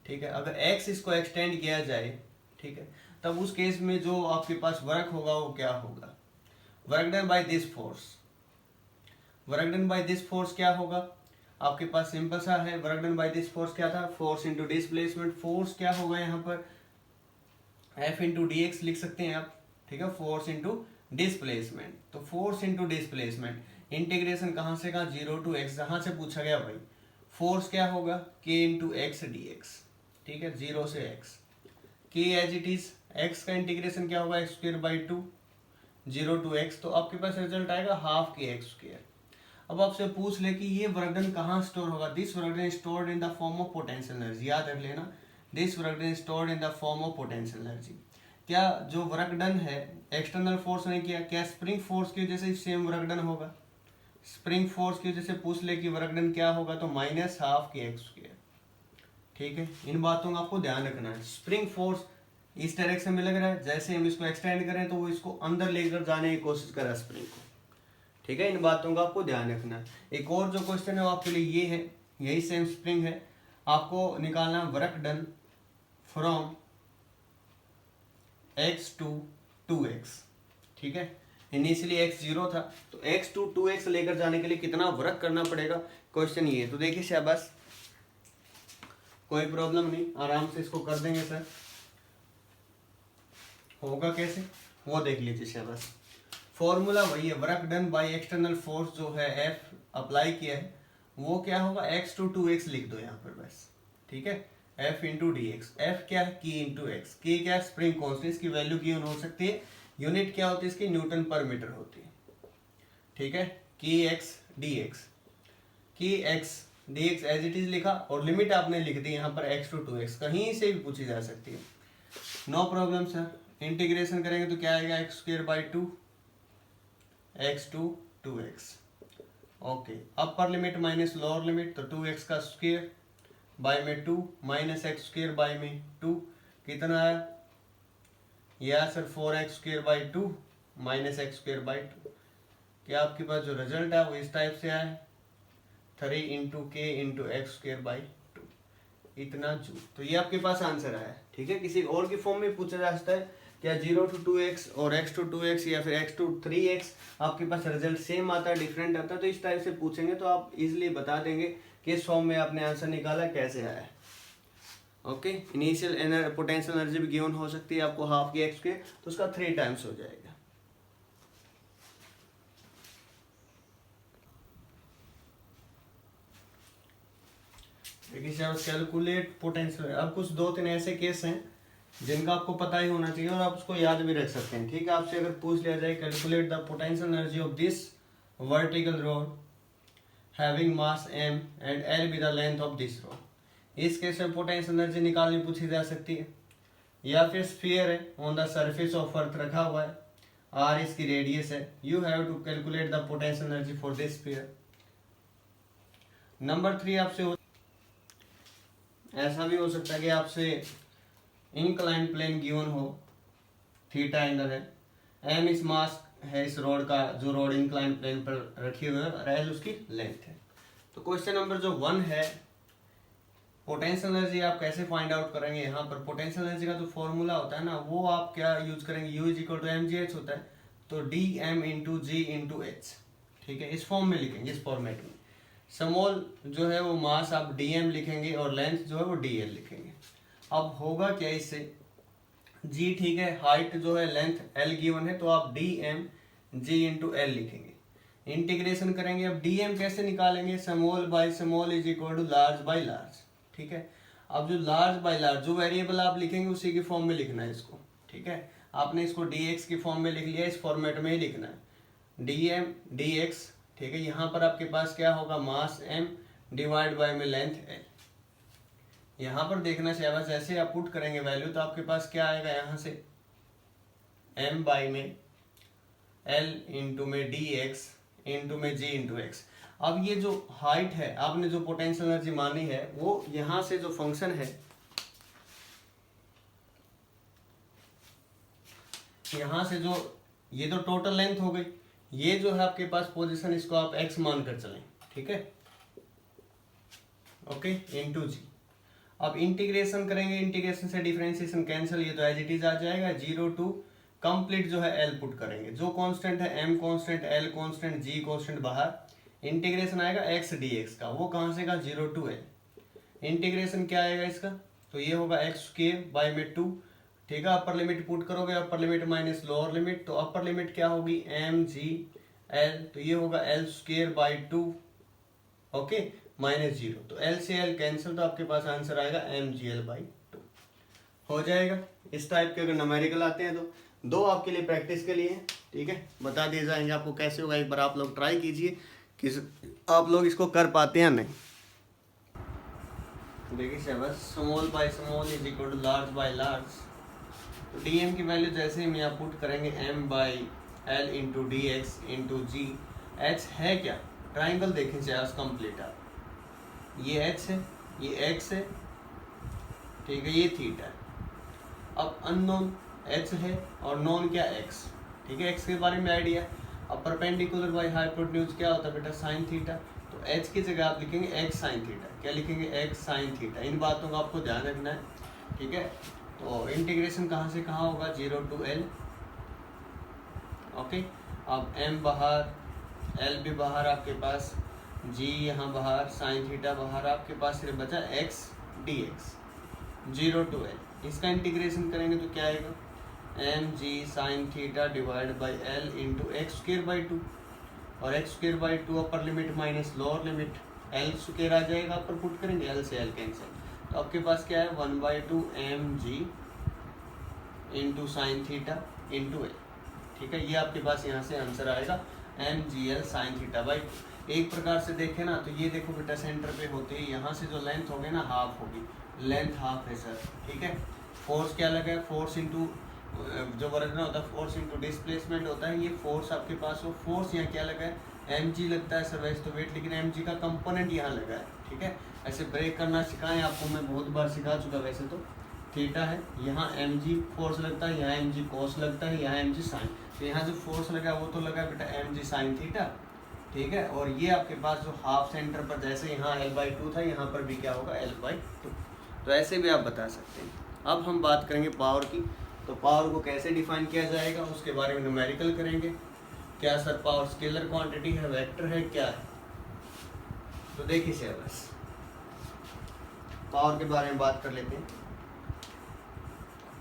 S1: ठीक है। अगर x इसको एक्सटेंड किया जाए, ठीक है, तब उस केस में जो आपके पास वर्क होगा वो क्या होगा, work done by this force, work done by this force क्या होगा आपके पास, सिंपल सा है, work done by this force क्या था, फोर्स इंटू डिस्प्लेसमेंट, फोर्स क्या होगा यहाँ पर F इंटू डी एक्स लिख सकते हैं आप, ठीक है, फोर्स इंटू डिस्प्लेसमेंट, तो फोर्स इंटू डिस्प्लेसमेंट, इंटीग्रेशन कहाँ से कहाँ, 0 to x, जहाँ से पूछा गया भाई, फोर्स क्या होगा k into X D X, ठीक है, 0 से x, k as it is, x का इंटीग्रेशन क्या होगा, x square by 2, 0 to x, तो आपके पास रिजल्ट आएगा हाफ के एक्स स्क्वायर। अब आपसे पूछ ले कि ये वर्क डन कहाँ स्टोर होगा, this work done stored in the form of potential energy, याद रख लेना, this work done stored in the form of potential energy. क्या जो वर्क डन है एक्सटर्नल फोर्स ने किया, क्या स्प्रिंग फोर्स की वजह से सेम वर्क डन होगा, स्प्रिंग फोर्स की वजह से पूछ ले कि वर्क डन क्या होगा, तो minus half K X square, ठीक है। इन बातों का आपको ध्यान रखना है, स्प्रिंग फोर्स इस डायरेक्शन में लग रहा है, जैसे हम इसको एक्सटेंड करें तो वो इसको अंदर लेकर जाने की कोशिश कर रहा है स्प्रिंग को, ठीक है। इन बातों का आपको ध्यान रखना है। एक और जो क्वेश्चन है वो आपके लिए ये है, यही सेम स्प्रिंग है, आपको निकालना work done from x to 2x, ठीक है, इनिशियली x 0 था, तो x to 2x लेकर जाने के लिए कितना वर्क करना पड़ेगा, क्वेश्चन ये है। तो देखिए शाबाश, कोई प्रॉब्लम नहीं, आराम से इसको कर देंगे सर, होगा कैसे वो देख लीजिए शाबाश। फॉर्मूला वही है, work done by external force जो है F अप्लाई किया है, वो क्या होगा, x to 2x लिख दो यहाँ पर बस, ठीक है, F into D X, F क्या है, की इंटू एक्स, की क्या है, स्प्रिंग कांस्टेंट, इसकी वैल्यू गिवन हो सकती है, यूनिट क्या होती है इसकी, न्यूटन पर मीटर होती है, ठीक है, K X D X, K X D X as it is लिखा, और लिमिट आपने लिख दी यहाँ पर x to 2x, कहीं से भी पूछी जा सकती है, नो प्रॉब्लम सर। इंटीग्रेशन करेंगे तो क्या आएगा, x square by 2 x to 2x, okay, upper limit minus lower limit, तो 2x का स्क्वायर बाई में 2 माइनस एक्स स्क्वायर बाई में 2, कितना आया, यह sir 4x square by 2 minus x square by 2, क्या आपके पास जो रिजल्ट है वो इस टाइप से आया, 3 into K into x square by 2, इतना जूल। तो ये आपके पास आंसर आया, ठीक है। किसी और की फॉर्म में पूछा जा सकता है, क्या 0 to 2x और x to 2x या फिर x to 3x आपके पास रिजल्ट सेम आता है, डिफरेंट आता है, तो इस टाइप से पूछेंगे तो आप इजीली बता देंगे किस फॉर्म में आपने आंसर निकाला, कैसे आया। ओके, इनिशियल पोटेंशियल एनर्जी भी गिवन हो सकती है आपको हाफ के एक्स के, तो उसका 3 टाइम्स हो जाएगा। देखिए कैलकुलेट पोटेंशियल, अब कुछ 2-3 ऐसे केस हैं जिनका आपको पता ही होना चाहिए और आप उसको याद भी रख सकते हैं, ठीक है। आपसे अगर पूछ लिया जाए calculate the potential energy of this vertical rod having mass m and l be the length of this rod, इस केस में पोटेंशियल एनर्जी निकालनी पूछी जा सकती है। या फिर स्फीयर है, on the surface of earth रखा हुआ है, r इसकी रेडियस है, you have to calculate the potential energy for this sphere. Number 3 आपसे ऐसा भी हो सकता है कि आपसे इंक्लाइन प्लेन गिवन हो, थीटा एंगल है, एम इस मास है इस रोड का, जो रोड इंक्लाइन प्लेन पर रखी हुई है, और एल उसकी लेंथ है। तो क्वेश्चन नंबर जो 1 है, पोटेंशियल एनर्जी आप कैसे फाइंड आउट करेंगे। यहाँ पर पोटेंशियल एनर्जी का जो फॉर्मूला होता है ना, वो आप क्या यूज करेंगे, U is equal to M G H होता है, तो डी एम इंटू जी इंटू एच, ठीक है, इस फॉर्म में लिखेंगे, इस फॉर्मेट में। स्मॉल जो है वो मास आप डी एम लिखेंगे और लेंथ जो है वो डी एल लिखेंगे। अब होगा क्या इससे, जी ठीक है, हाइट जो है लेंथ एल गिवन है, तो आप डी एम जी इंटू एल लिखेंगे। इंटीग्रेशन करेंगे, अब डी एम कैसे निकालेंगे, small by small is equal to large by large, ठीक है। अब जो लार्ज बाई लार्ज जो वेरिएबल आप लिखेंगे उसी की फॉर्म में लिखना है इसको, ठीक है। आपने इसको डी एक्स की फॉर्म में लिख लिया, इस फॉर्मेट में ही लिखना है, डी एम डी एक्स, ठीक है। यहाँ पर आपके पास क्या होगा, मास m डिवाइड बाय में लेंथ l। यहाँ पर देखना चाहिए, जैसे आप पुट करेंगे वैल्यू, तो आपके पास क्या आएगा, यहाँ से m बाई में l इंटू में डी एक्स इंटू में g इंटू एक्स। अब ये जो हाइट है, आपने जो पोटेंशियल एनर्जी मानी है, वो यहाँ से जो फंक्शन है, यहाँ से जो ये तो टोटल लेंथ हो गई, ये जो है आपके पास पोजीशन, इसको आप x मान कर चलें, ठीक है, ओके, इनटू जी। अब इंटीग्रेशन करेंगे, इंटीग्रेशन से डिफरेंशिएशन कैंसिल, ये तो एज इट इज आ जाएगा, 0 टू कंप्लीट जो है l पुट करेंगे, जो कांस्टेंट है m constant, l constant, g constant बाहर, इंटीग्रेशन आएगा x dx का, वो कहाँ से का, 0 टू l। इंटीग्रेशन क्या आएगा इसका, तो ये होगा x स्क्वायर बाई में 2, ठीक है। अपर लिमिट पुट करोगे, अपर लिमिट माइनस लोअर लिमिट, तो अपर लिमिट क्या होगी, एम जी एल, तो ये होगा L square by 2, okay, minus 0, तो एल से एल कैंसिल, तो आपके पास आंसर आएगा एम जी एल बाई 2 हो जाएगा। इस टाइप के अगर न्यूमेरिकल आते हैं तो दो आपके लिए प्रैक्टिस के लिए, ठीक है, बता दिए जाएंगे आपको कैसे होगा, एक बार आप लोग ट्राई कीजिए कि आप लोग इसको कर पाते हैं नहीं। देखिए बस, small by small is equal to large by large, तो डी एम की वैल्यू जैसे ही यहाँ पुट करेंगे, M by L into D X into G, H है क्या, ट्राइंगल देखें चाहे कंप्लीट आप, ये एच है, ये एक्स है, ठीक है, ये थीटा है। अब अननोन एच है और नॉन क्या, एक्स, ठीक है, एक्स के बारे में आइडिया। अब परपेंडिकुलर बाई हाइपोटेन्यूज क्या होता है बेटा, साइन थीटा, तो एच की जगह आप लिखेंगे एक्स साइन थीटा, क्या लिखेंगे, एक्स साइन थीटा। इन बातों का आपको ध्यान रखना है, ठीक है। तो इंटीग्रेशन कहाँ से कहाँ होगा, 0 टू l, ओके। अब m बाहर, l भी बाहर आपके पास, g यहाँ बाहर, साइन थीटा बाहर, आपके पास सिर्फ बचा x dx, 0 टू l। इसका इंटीग्रेशन करेंगे तो क्या आएगा, m g sine theta divide by l into x square by 2, और x square by 2 upper limit minus lower limit, l square आ जाएगा, अपर पुट करेंगे, l से l कैंसिल, तो आपके पास क्या है, 1/2 एम जी into sine theta into l, ठीक है। ये आपके पास यहाँ से आंसर आएगा m g L sine theta by 2। एक प्रकार से देखें ना, तो ये देखो बेटा, सेंटर पे होते ही यहाँ से जो लेंथ होगी ना, हाफ होगी, लेंथ हाफ है सर, ठीक है। फोर्स क्या लगा है, फोर्स इंटू जो वर्क ना होता है, फोर्स इंटू डिस्प्लेसमेंट होता है, ये फोर्स आपके पास हो, फोर्स यहाँ क्या लगा है, एम जी लगता है सर, वैसे तो वेट, लेकिन एम जी का कंपोनेंट यहाँ लगा है, ठीक है। ऐसे ब्रेक करना सिखाएं आपको, मैं बहुत बार सिखा चुका, वैसे तो थीटा है, यहाँ एम जी फोर्स लगता है, यहाँ एम जी कोस लगता है, यहाँ एम जी साइन, तो यहाँ जो फोर्स लगा वो तो लगा बेटा एम जी साइन थीटा, ठीक है। और ये आपके पास जो हाफ सेंटर पर, जैसे यहाँ l/2 था, यहाँ पर भी क्या होगा, l/2, तो ऐसे भी आप बता सकते हैं। अब हम बात करेंगे पावर की, तो पावर को कैसे डिफाइन किया जाएगा उसके बारे में न्यूमेरिकल करेंगे। क्या सर पावर स्केलर क्वांटिटी है, वेक्टर है, क्या है, तो देखिए बस पावर के बारे में बात कर लेते हैं।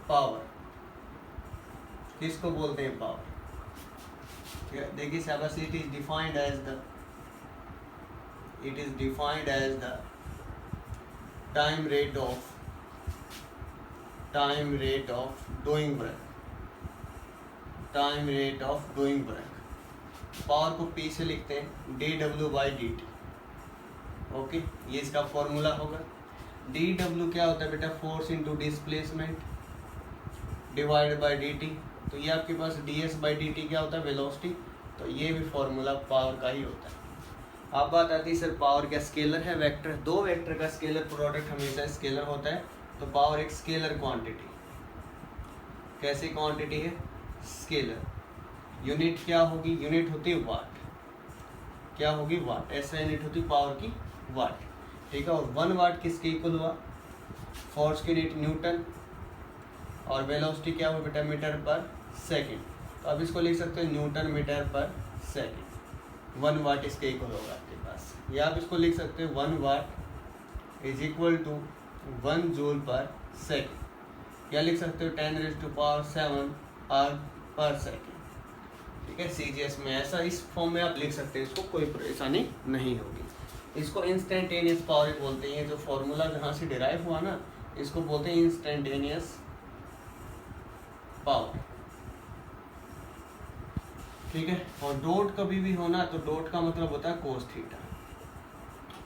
S1: पावर किसको बोलते हैं, पावर, देखिए शाबाश, it is defined as the time rate of doing work, power को P से लिखते हैं dW/dt, ओके, ये इसका फॉर्मूला होगा। dW क्या होता है बेटा, force into displacement divide by dt, तो ये आपके पास ds/dt क्या होता है, वेलोसिटी, तो ये भी फॉर्मूला पावर का ही होता है। अब बात आती है सर पावर क्या स्केलर है वेक्टर? दो वेक्टर का स्केलर प्रोडक्ट हमेशा स्केलर होता है, तो पावर एक स्केलर क्वांटिटी। कैसी क्वांटिटी है? स्केलर। यूनिट क्या होगी? यूनिट होती है वाट। क्या होगी? वाट। ऐसा यूनिट होती है पावर की वाट, ठीक है। और 1 वाट किसके इक्वल हुआ? फोर्स की यूनिट न्यूटन, और वेलोसिटी क्या हुआ बेटा? मीटर पर सेकेंड। तो अब इसको लिख सकते हो न्यूटन मीटर पर सेकेंड। 1 वाट इसके इक्वल होगा आपके पास, या आप इसको लिख सकते हो 1 watt is equal to 1 joule per second, या लिख सकते हो 10⁻⁷ आर पर सेकेंड, ठीक है। CGS में ऐसा इस फॉर्म में आप लिख सकते हैं, इसको कोई परेशानी नहीं होगी। इसको इंस्टेंटेनियस पावर बोलते हैं। जो फॉर्मूला जहाँ से डिराइव हुआ ना, इसको बोलते हैं इंस्टेंटेनियस पावर, ठीक है। और डॉट कभी भी होना तो डॉट का मतलब होता है कोस थीटा,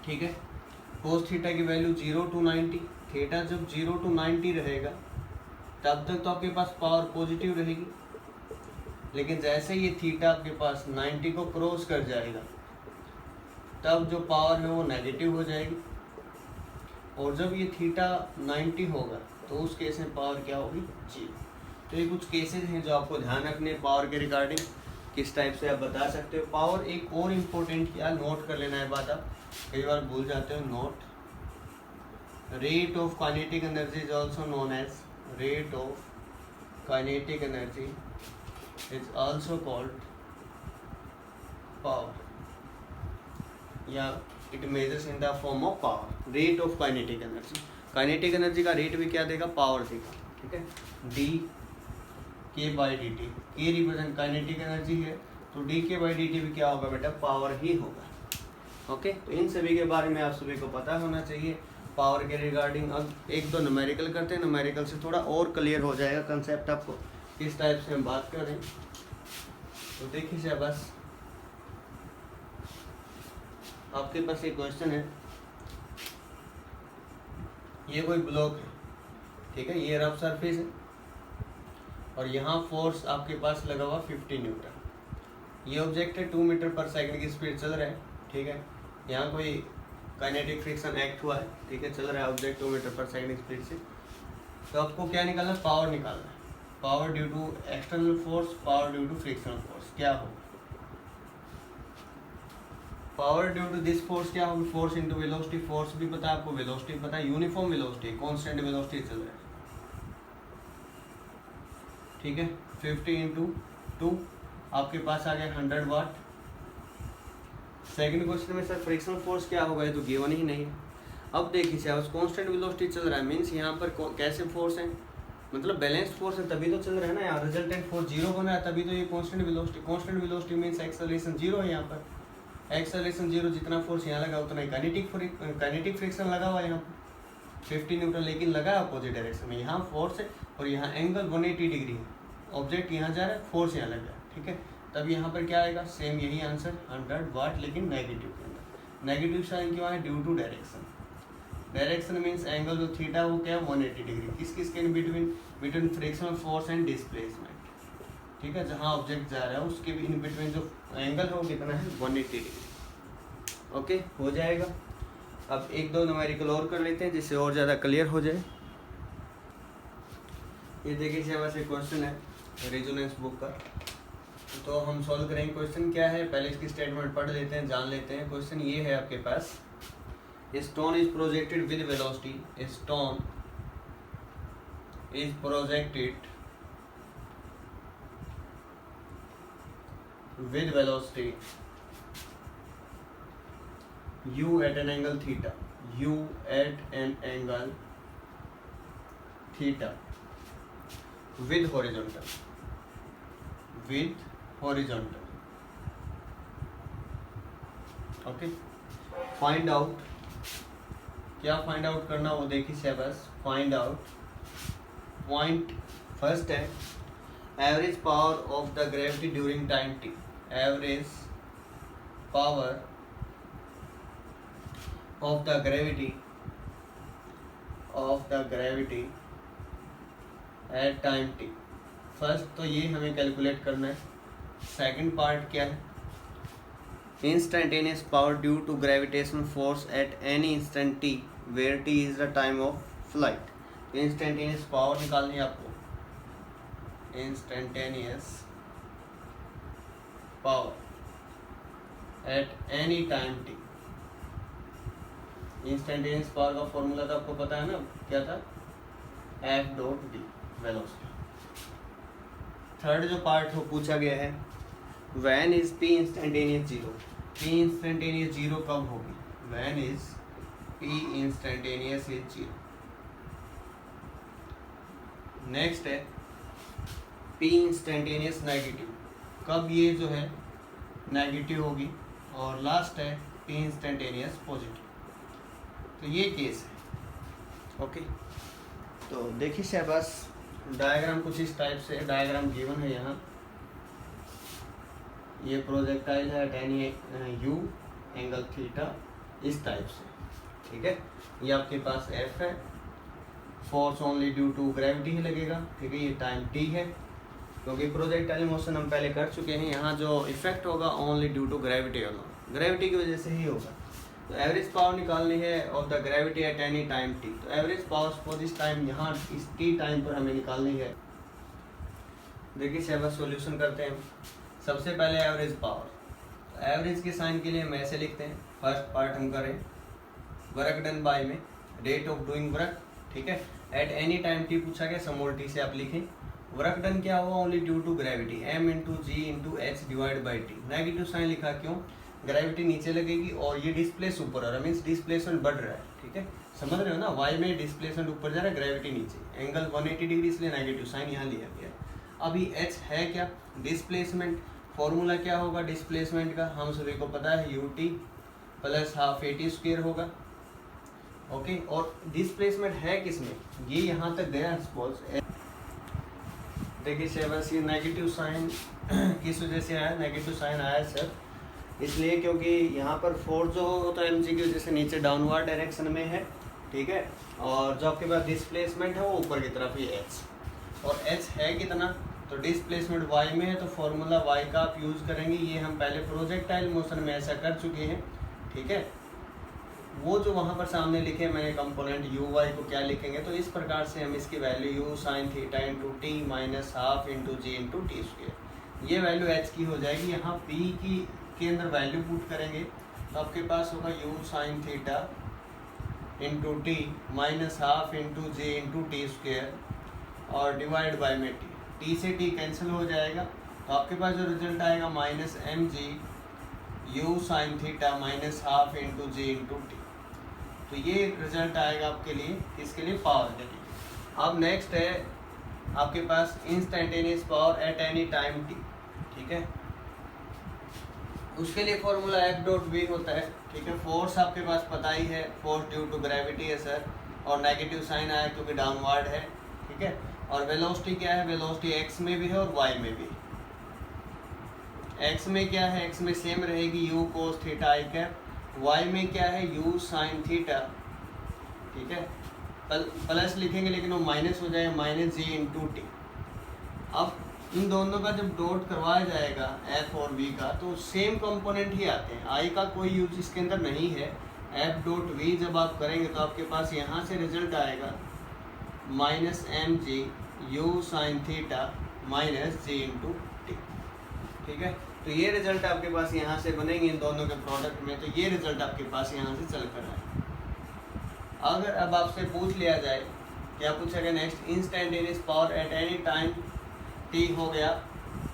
S1: ठीक है। कोस थीटा की वैल्यू 0 to 90। थीटा जब 0 to 90 रहेगा तब तक तो आपके पास पावर पॉजिटिव रहेगी, लेकिन जैसे ये थीटा आपके पास 90 को क्रॉस कर जाएगा तब जो पावर है वो नेगेटिव हो जाएगी, और जब ये थीटा 90 होगा तो उस केस में पावर क्या होगी? 0। तो ये कुछ केसेस हैं जो आपको ध्यान रखने पावर के रिगार्डिंग, किस टाइप से आप बता सकते हो पावर। एक और इम्पोर्टेंट क्या नोट कर लेना है बात, आप कई बार भूल जाते हो note. Rate of kinetic energy is also known as rate of kinetic energy is also called power, या it measures in the form of power. Rate of kinetic energy, kinetic energy का रेट भी क्या देगा? Power देगा, ठीक है। D K by D T, K represent kinetic energy है, तो D K by D T भी क्या होगा बेटा? पावर ही होगा, ओके। तो इन सभी के बारे में आप सभी को पता होना चाहिए पावर के रिगार्डिंग। अब एक दो न्यूमेरिकल करते हैं, न्यूमेरिकल से थोड़ा और क्लियर हो जाएगा कंसेप्ट आपको किस टाइप से हम बात कर रहे हैं। तो देखिए बस आपके पास एक क्वेश्चन है, ये कोई ब्लॉक है, ठीक है, ये रफ सरफेस है, और यहाँ फोर्स आपके पास लगा हुआ 50 न्यूटन। ये ऑब्जेक्ट है 2 मीटर पर सेकंड की स्पीड चल रहा है, ठीक है। यहाँ कोई काइनेटिक फ्रिक्शन एक्ट हुआ है, ठीक है, चल रहा है ऑब्जेक्ट 2 मीटर पर सेकंड की स्पीड से। तो आपको क्या निकालना है? पावर निकालना है। Power due to external force, power due to frictional force क्या होगा? Power due to this force क्या होगी? Force into velocity. फोर्स भी पता है आपको, वेलोसिटी पता है, यूनिफॉर्म वेलोसिटी, कांस्टेंट वेलोसिटी चल रहा है, ठीक है। 50 इंटू 2 आपके पास आ गया 100 वाट। सेकंड क्वेश्चन में सर फ्रिक्शनल फोर्स क्या होगा? ये तो गिवन ही नहीं है। अब देखिए उस कांस्टेंट वेलोसिटी चल रहा है, मीन्स यहाँ पर कैसे फोर्स है? मतलब बैलेंस्ड फोर्स है तभी तो चल रहा है ना। यहाँ रिजल्टेंट फोर्स 0 बना है तभी तो ये कांस्टेंट वेलोसिटी मीन्स एक्सेलरेशन 0 है। यहाँ पर एक्सेलरेशन 0, जितना फोर्स यहाँ लगा उतना ही काइनेटिक फ्रिक्शन लगा हुआ है यहाँ पर 50 न्यूटन, लेकिन लगा है अपोजिट डायरेक्शन में। यहाँ फोर्स है और यहाँ एंगल 180 डिग्री है, ऑब्जेक्ट यहाँ जा रहा है, फोर्स यहाँ लगा है, ठीक है। तब यहाँ पर क्या आएगा? सेम यही आंसर 100 वाट, लेकिन नेगेटिव के अंदर। नेगेटिव साइन क्यों है? Due to direction. Direction means angle जो थीटा वो क्या है? 180 डिग्री। किस के between frictional force and displacement, ठीक है। जहाँ ऑब्जेक्ट जा रहा है उसके भी इन बिटवीन जो एंगल है वो कितना है? 180 डिग्री, ओके, हो जाएगा। अब एक दो न्यूमेरिकल और कर लेते हैं जिससे और ज़्यादा क्लियर हो जाए। ये देखिए वैसे क्वेश्चन है रेजोनेंस बुक का, तो हम सॉल्व करेंगे। क्वेश्चन क्या है पहले इसकी स्टेटमेंट पढ़ लेते हैं, जान लेते हैं। क्वेश्चन ये है आपके पास, stone is projected with velocity, stone is projected with velocity u at an angle theta, u at an angle theta with horizontal, okay। Find out, क्या फाइंड आउट करना वो देखिए बस। फाइंड आउट पॉइंट फर्स्ट है average power of the gravity during time t, average power of the gravity at time t। First तो ये हमें calculate करना है। सेकंड पार्ट क्या है? instantaneous power due to gravitational force at any instant t where t is the time of flight. instantaneous power निकालनी है आपको. instantaneous power at any time t. instantaneous power का फॉर्मूला तो आपको पता है ना, क्या था? F dot v, velocity. Third जो पार्ट हो पूछा गया है, when is p instantaneous zero. p instantaneous zero कब होगी? when is p instantaneous is zero. Next है p instantaneous नेगेटिव, कब ये जो है नेगेटिव होगी. और लास्ट है p instantaneous पॉजिटिव. तो ये केस है. ओके, तो देखिए शहबाज, डायग्राम कुछ इस टाइप से डायग्राम गिवन है यहाँ. ये प्रोजेक्टाइल है एनी यू एंगल थीटा इस टाइप से. ठीक है, ये आपके पास एफ है, force only due to gravity ही लगेगा. ठीक है, ये टाइम टी है क्योंकि प्रोजेक्टाइल मोशन हम पहले कर चुके हैं. यहाँ जो इफेक्ट होगा ओनली ड्यू टू ग्रेविटी होगा, ग्रेविटी की वजह से ही होगा. तो एवरेज पावर निकालनी है of the gravity at any time T. तो average power for this time यहाँ इस टी टाइम पर हमें निकालनी है. देखिए शहबाज, सॉल्यूशन करते हैं. सबसे पहले एवरेज पावर. एवरेज के साइन के लिए हम ऐसे लिखते हैं. फर्स्ट पार्ट हम करें वर्क डन बाय में रेट ऑफ डूइंग वर्क. ठीक है, एट एनी टाइम टी पूछा गया, स्मॉल टी से आप लिखें. वर्क डन क्या हुआ? Only due to gravity, m into ji into H divide by T. Negative sign लिखा क्यों? ग्रेविटी नीचे लगेगी और ये डिस्प्लेस ऊपर आ रहा है, मीन्स डिस्प्लेसमेंट बढ़ रहा है. ठीक है, समझ रहे हो ना, वाई में डिस्प्लेसमेंट ऊपर जा रहा है, ग्रेविटी नीचे. एंगल 180 डिग्री, इसलिए नेगेटिव साइन यहाँ लिया गया. अभी एच है क्या? डिस्प्लेसमेंट. फॉर्मूला क्या होगा डिस्प्लेसमेंट का? हम सभी को पता है, U T plus half A T square होगा. ओके, और डिस्प्लेसमेंट है किसमें? ये यहाँ तक गया सपोज. देखिए शहबाज, ये नेगेटिव साइन किस वजह से आया? नेगेटिव साइन आया सर इसलिए क्योंकि यहाँ पर फोर्स जो होता है एम जी की वजह से नीचे डाउनवर्ड डायरेक्शन में है. ठीक है, और जो आपके पास डिस्प्लेसमेंट है वो ऊपर की तरफ ही एच. और एच है कितना? तो डिस्प्लेसमेंट वाई में है, तो फॉर्मूला वाई का आप यूज़ करेंगे. ये हम पहले प्रोजेक्टाइल मोशन में ऐसा कर चुके हैं. ठीक है, वो जो वहाँ पर सामने लिखे मैंने कंपोनेंट यू वाई को क्या लिखेंगे? तो इस प्रकार से हम इसकी value U sine theta into T minus half into जी इंटू टी स्क्वेयर, ये वैल्यू एच की हो जाएगी. यहाँ पी की के अंदर वैल्यू पुट करेंगे तो आपके पास होगा U sine theta into T minus half into J into T square और डिवाइड बाई में टी. टी से टी कैंसिल हो जाएगा, तो आपके पास जो रिजल्ट आएगा minus M G U sine theta minus half into J into T. तो ये रिजल्ट आएगा आपके लिए, इसके लिए पावर के लिए. अब नेक्स्ट है आपके पास instantaneous power at any time T. ठीक है, उसके लिए फॉर्मूला एफ डॉट वी होता है. ठीक है, फोर्स आपके पास पता ही है, फोर्स ड्यू टू ग्रेविटी है सर, और नेगेटिव साइन आया क्योंकि डाउनवर्ड है. ठीक है, और वेलोसिटी क्या है? वेलोसिटी एक्स में भी है और वाई में भी. एक्स में क्या है? एक्स में सेम रहेगी U cos theta I cap. Y में क्या है? U sine theta. ठीक है, प्लस लिखेंगे लेकिन वो माइनस हो जाएगा, माइनस जी इंटू टी. अब इन दोनों का जब डॉट करवाया जाएगा एफ और वी का, तो सेम कंपोनेंट ही आते हैं. आई का कोई यूज इसके अंदर नहीं है. एफ डॉट वी जब आप करेंगे तो आपके पास यहाँ से रिजल्ट आएगा minus M G U sine theta minus G into T. ठीक है, तो ये रिजल्ट आपके पास यहाँ से बनेंगे इन दोनों के प्रोडक्ट में. तो ये रिजल्ट आपके पास यहाँ से चल कर आए. अगर अब आपसे पूछ लिया जाए, क्या पूछेगा next? Instantaneous power at any time T हो गया,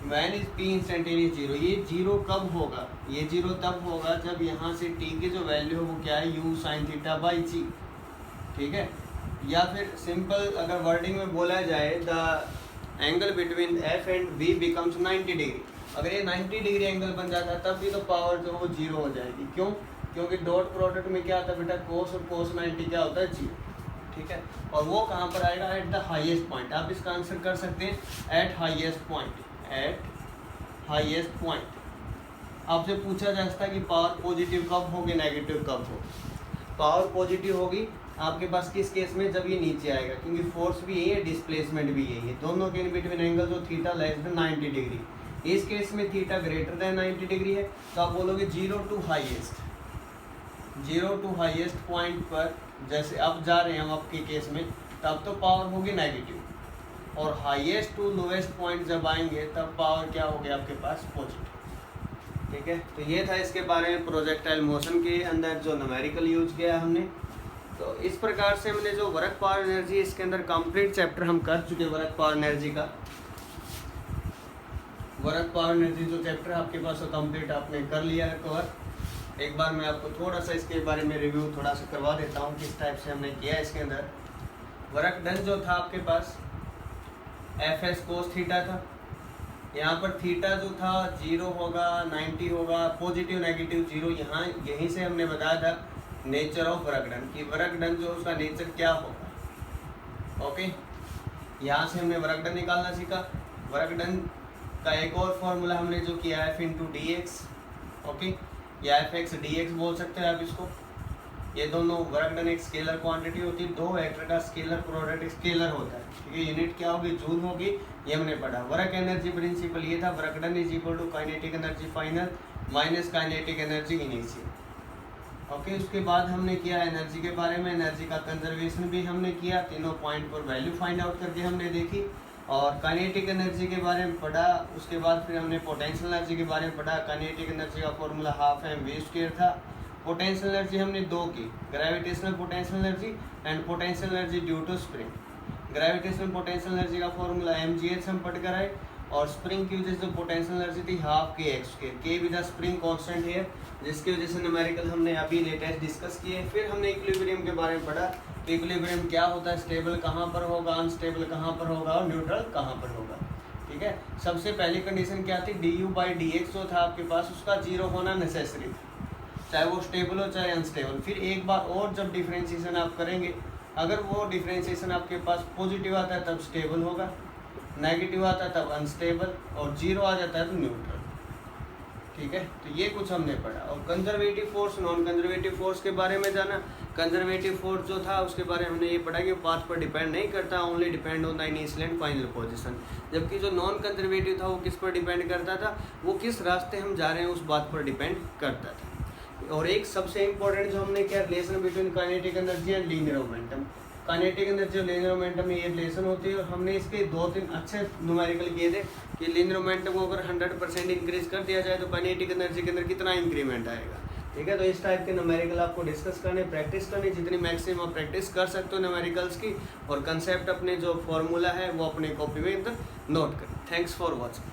S1: when is P instantaneous zero. ये जीरो कब होगा? ये जीरो तब होगा जब यहाँ से टी की जो वैल्यू हो वो क्या है? यू साइन थीटा बाई जी. ठीक है, या फिर सिंपल अगर वर्डिंग में बोला जाए, the angle between F and V becomes 90 degree. अगर ये 90 डिग्री एंगल बन जाता है तब भी तो पावर जो वो जीरो हो जाएगी. क्यों? क्योंकि डॉट प्रोडक्ट में क्या आता है बेटा? कोस और कोस 90 क्या होता है? जीरो. ठीक है, और वो कहाँ पर आएगा? At the highest point. आप इसका आंसर कर सकते हैं eight highest point. Eight highest point. आपसे पूछा जा सकता है कि पावर पॉजिटिव कब होगी, नेगेटिव कब होगी? पावर पॉजिटिव होगी आपके पास किस केस में? जब ये नीचे आएगा, क्योंकि फोर्स भी यही है, डिस्प्लेसमेंट भी यही है. दोनों के इन बिटवीन एंगल जो थीटा लेस देन 90 डिग्री. इस केस में थीटा ग्रेटर देन 90 डिग्री है, तो आप बोलोगे 0 टू हाईएस्ट पॉइंट पर, जैसे अब जा रहे हैं हम आपके केस में, तब तो पावर होगी नेगेटिव, और हाईएस्ट टू लोएस्ट पॉइंट जब आएंगे तब पावर क्या होगी आपके पास, पॉजिटिव। ठीक है, तो ये था इसके बारे में प्रोजेक्टाइल मोशन के अंदर जो न्यूमेरिकल यूज किया हमने। तो इस प्रकार से हमने जो वर्क पावर एनर्जी, इसके अंदर कंप्लीट चैप्टर हम कर चुके वर्क पावर एनर्जी का। वर्क पावर एनर्जी जो चैप्टर आपके पास वो कंप्लीट आपने कर लिया है कवर। एक बार मैं आपको थोड़ा सा इसके बारे में रिव्यू थोड़ा सा करवा देता हूँ किस टाइप से हमने किया। इसके अंदर वर्क डन जो था आपके पास Fs कोस थीटा था। यहाँ पर थीटा जो था 0 होगा, 90 होगा, पॉजिटिव नेगेटिव 0। यहाँ यहीं से हमने बताया था नेचर ऑफ वर्क डन, कि वर्क डन जो उसका नेचर क्या होगा। ओके, यहाँ से हमने वर्क डन निकालना सीखा। वर्क डन का एक और फॉर्मूला हमने जो किया F into D x, okay, या Fx dx बोल सकते हैं आप इसको। ये दोनों वर्क डन एक स्केलर क्वांटिटी होती है, दो वेक्टर का स्केलर प्रोडक्ट स्केलर होता है। ठीक है, यूनिट क्या होगी, जूल होगी, ये हमने पढ़ा। वर्क एनर्जी प्रिंसिपल ये था, work done is equal to kinetic energy final minus kinetic energy initial. Okay, उसके बाद हमने किया एनर्जी के बारे में, एनर्जी का कंजर्वेशन भी हमने किया, तीनों पॉइंट पर वैल्यू फाइंड आउट करके हमने देखी, और काइनेटिक एनर्जी के बारे में पढ़ा। उसके बाद फिर हमने पोटेंशियल एनर्जी के बारे में पढ़ा। काइनेटिक एनर्जी का formula half M we square था। पोटेंशियल एनर्जी हमने दो की, gravitational potential energy and potential energy due to spring. Gravitational potential energy का फॉर्मूला mgh हम पढ़ कर आए, और स्प्रिंग की वजह से जो पोटेंशियल एनर्जी थी half K X square, K with the spring constant है, जिसकी वजह से न्यूमेरिकल हमने अभी लेटेस्ट डिस्कस किए। फिर हमने इक्विलिब्रियम के बारे में पढ़ा, तो इक्विलिब्रियम क्या होता है, स्टेबल कहाँ पर होगा, अनस्टेबल कहाँ पर होगा, और न्यूट्रल कहाँ पर होगा। ठीक है, सबसे पहली कंडीशन क्या थी, du/dx जो था आपके पास उसका 0 होना नेसेसरी था, चाहे वो स्टेबल हो चाहे अनस्टेबल। फिर एक बार और जब डिफ्रेंशिएशन आप करेंगे, अगर वो डिफ्रेंशिएशन आपके पास पॉजिटिव आता है तब स्टेबल होगा, नेगेटिव आता है तब अनस्टेबल, और 0 आ जाता है तो न्यूट्रल। ठीक है, तो ये कुछ हमने पढ़ा। और conservative force, non conservative force के बारे में जाना। कंजर्वेटिव फोर्स जो था उसके बारे में हमने ये पढ़ा कि पाथ पर डिपेंड नहीं करता, only depend on the initial and final position. जबकि जो नॉन कंजर्वेटिव था वो किस पर डिपेंड करता था, वो किस रास्ते हम जा रहे हैं उस बात पर डिपेंड करता था। और एक सबसे इंपॉर्टेंट जो हमने क्या, relation between kinetic energy and linear momentum. Kinetic energy और लीनियर मोमेंटम में ये रिलेशन होती है, और हमने इसके 2-3 अच्छे न्यूमेरिकल किए थे कि लीनियर मोमेंटम को अगर 100% इंक्रीज कर दिया जाए तो काइनेटिक एनर्जी के अंदर कितना इंक्रीमेंट आएगा। ठीक है, तो इस टाइप के न्यूमेरिकल आपको डिस्कस करने, प्रैक्टिस करनी, जितनी मैक्सिमम आप प्रैक्टिस कर सकते हो न्यूमेरिकल्स की, और कंसेप्ट अपने जो फॉर्मूला है वो अपने कॉपी में नोट करें। Thanks for watching.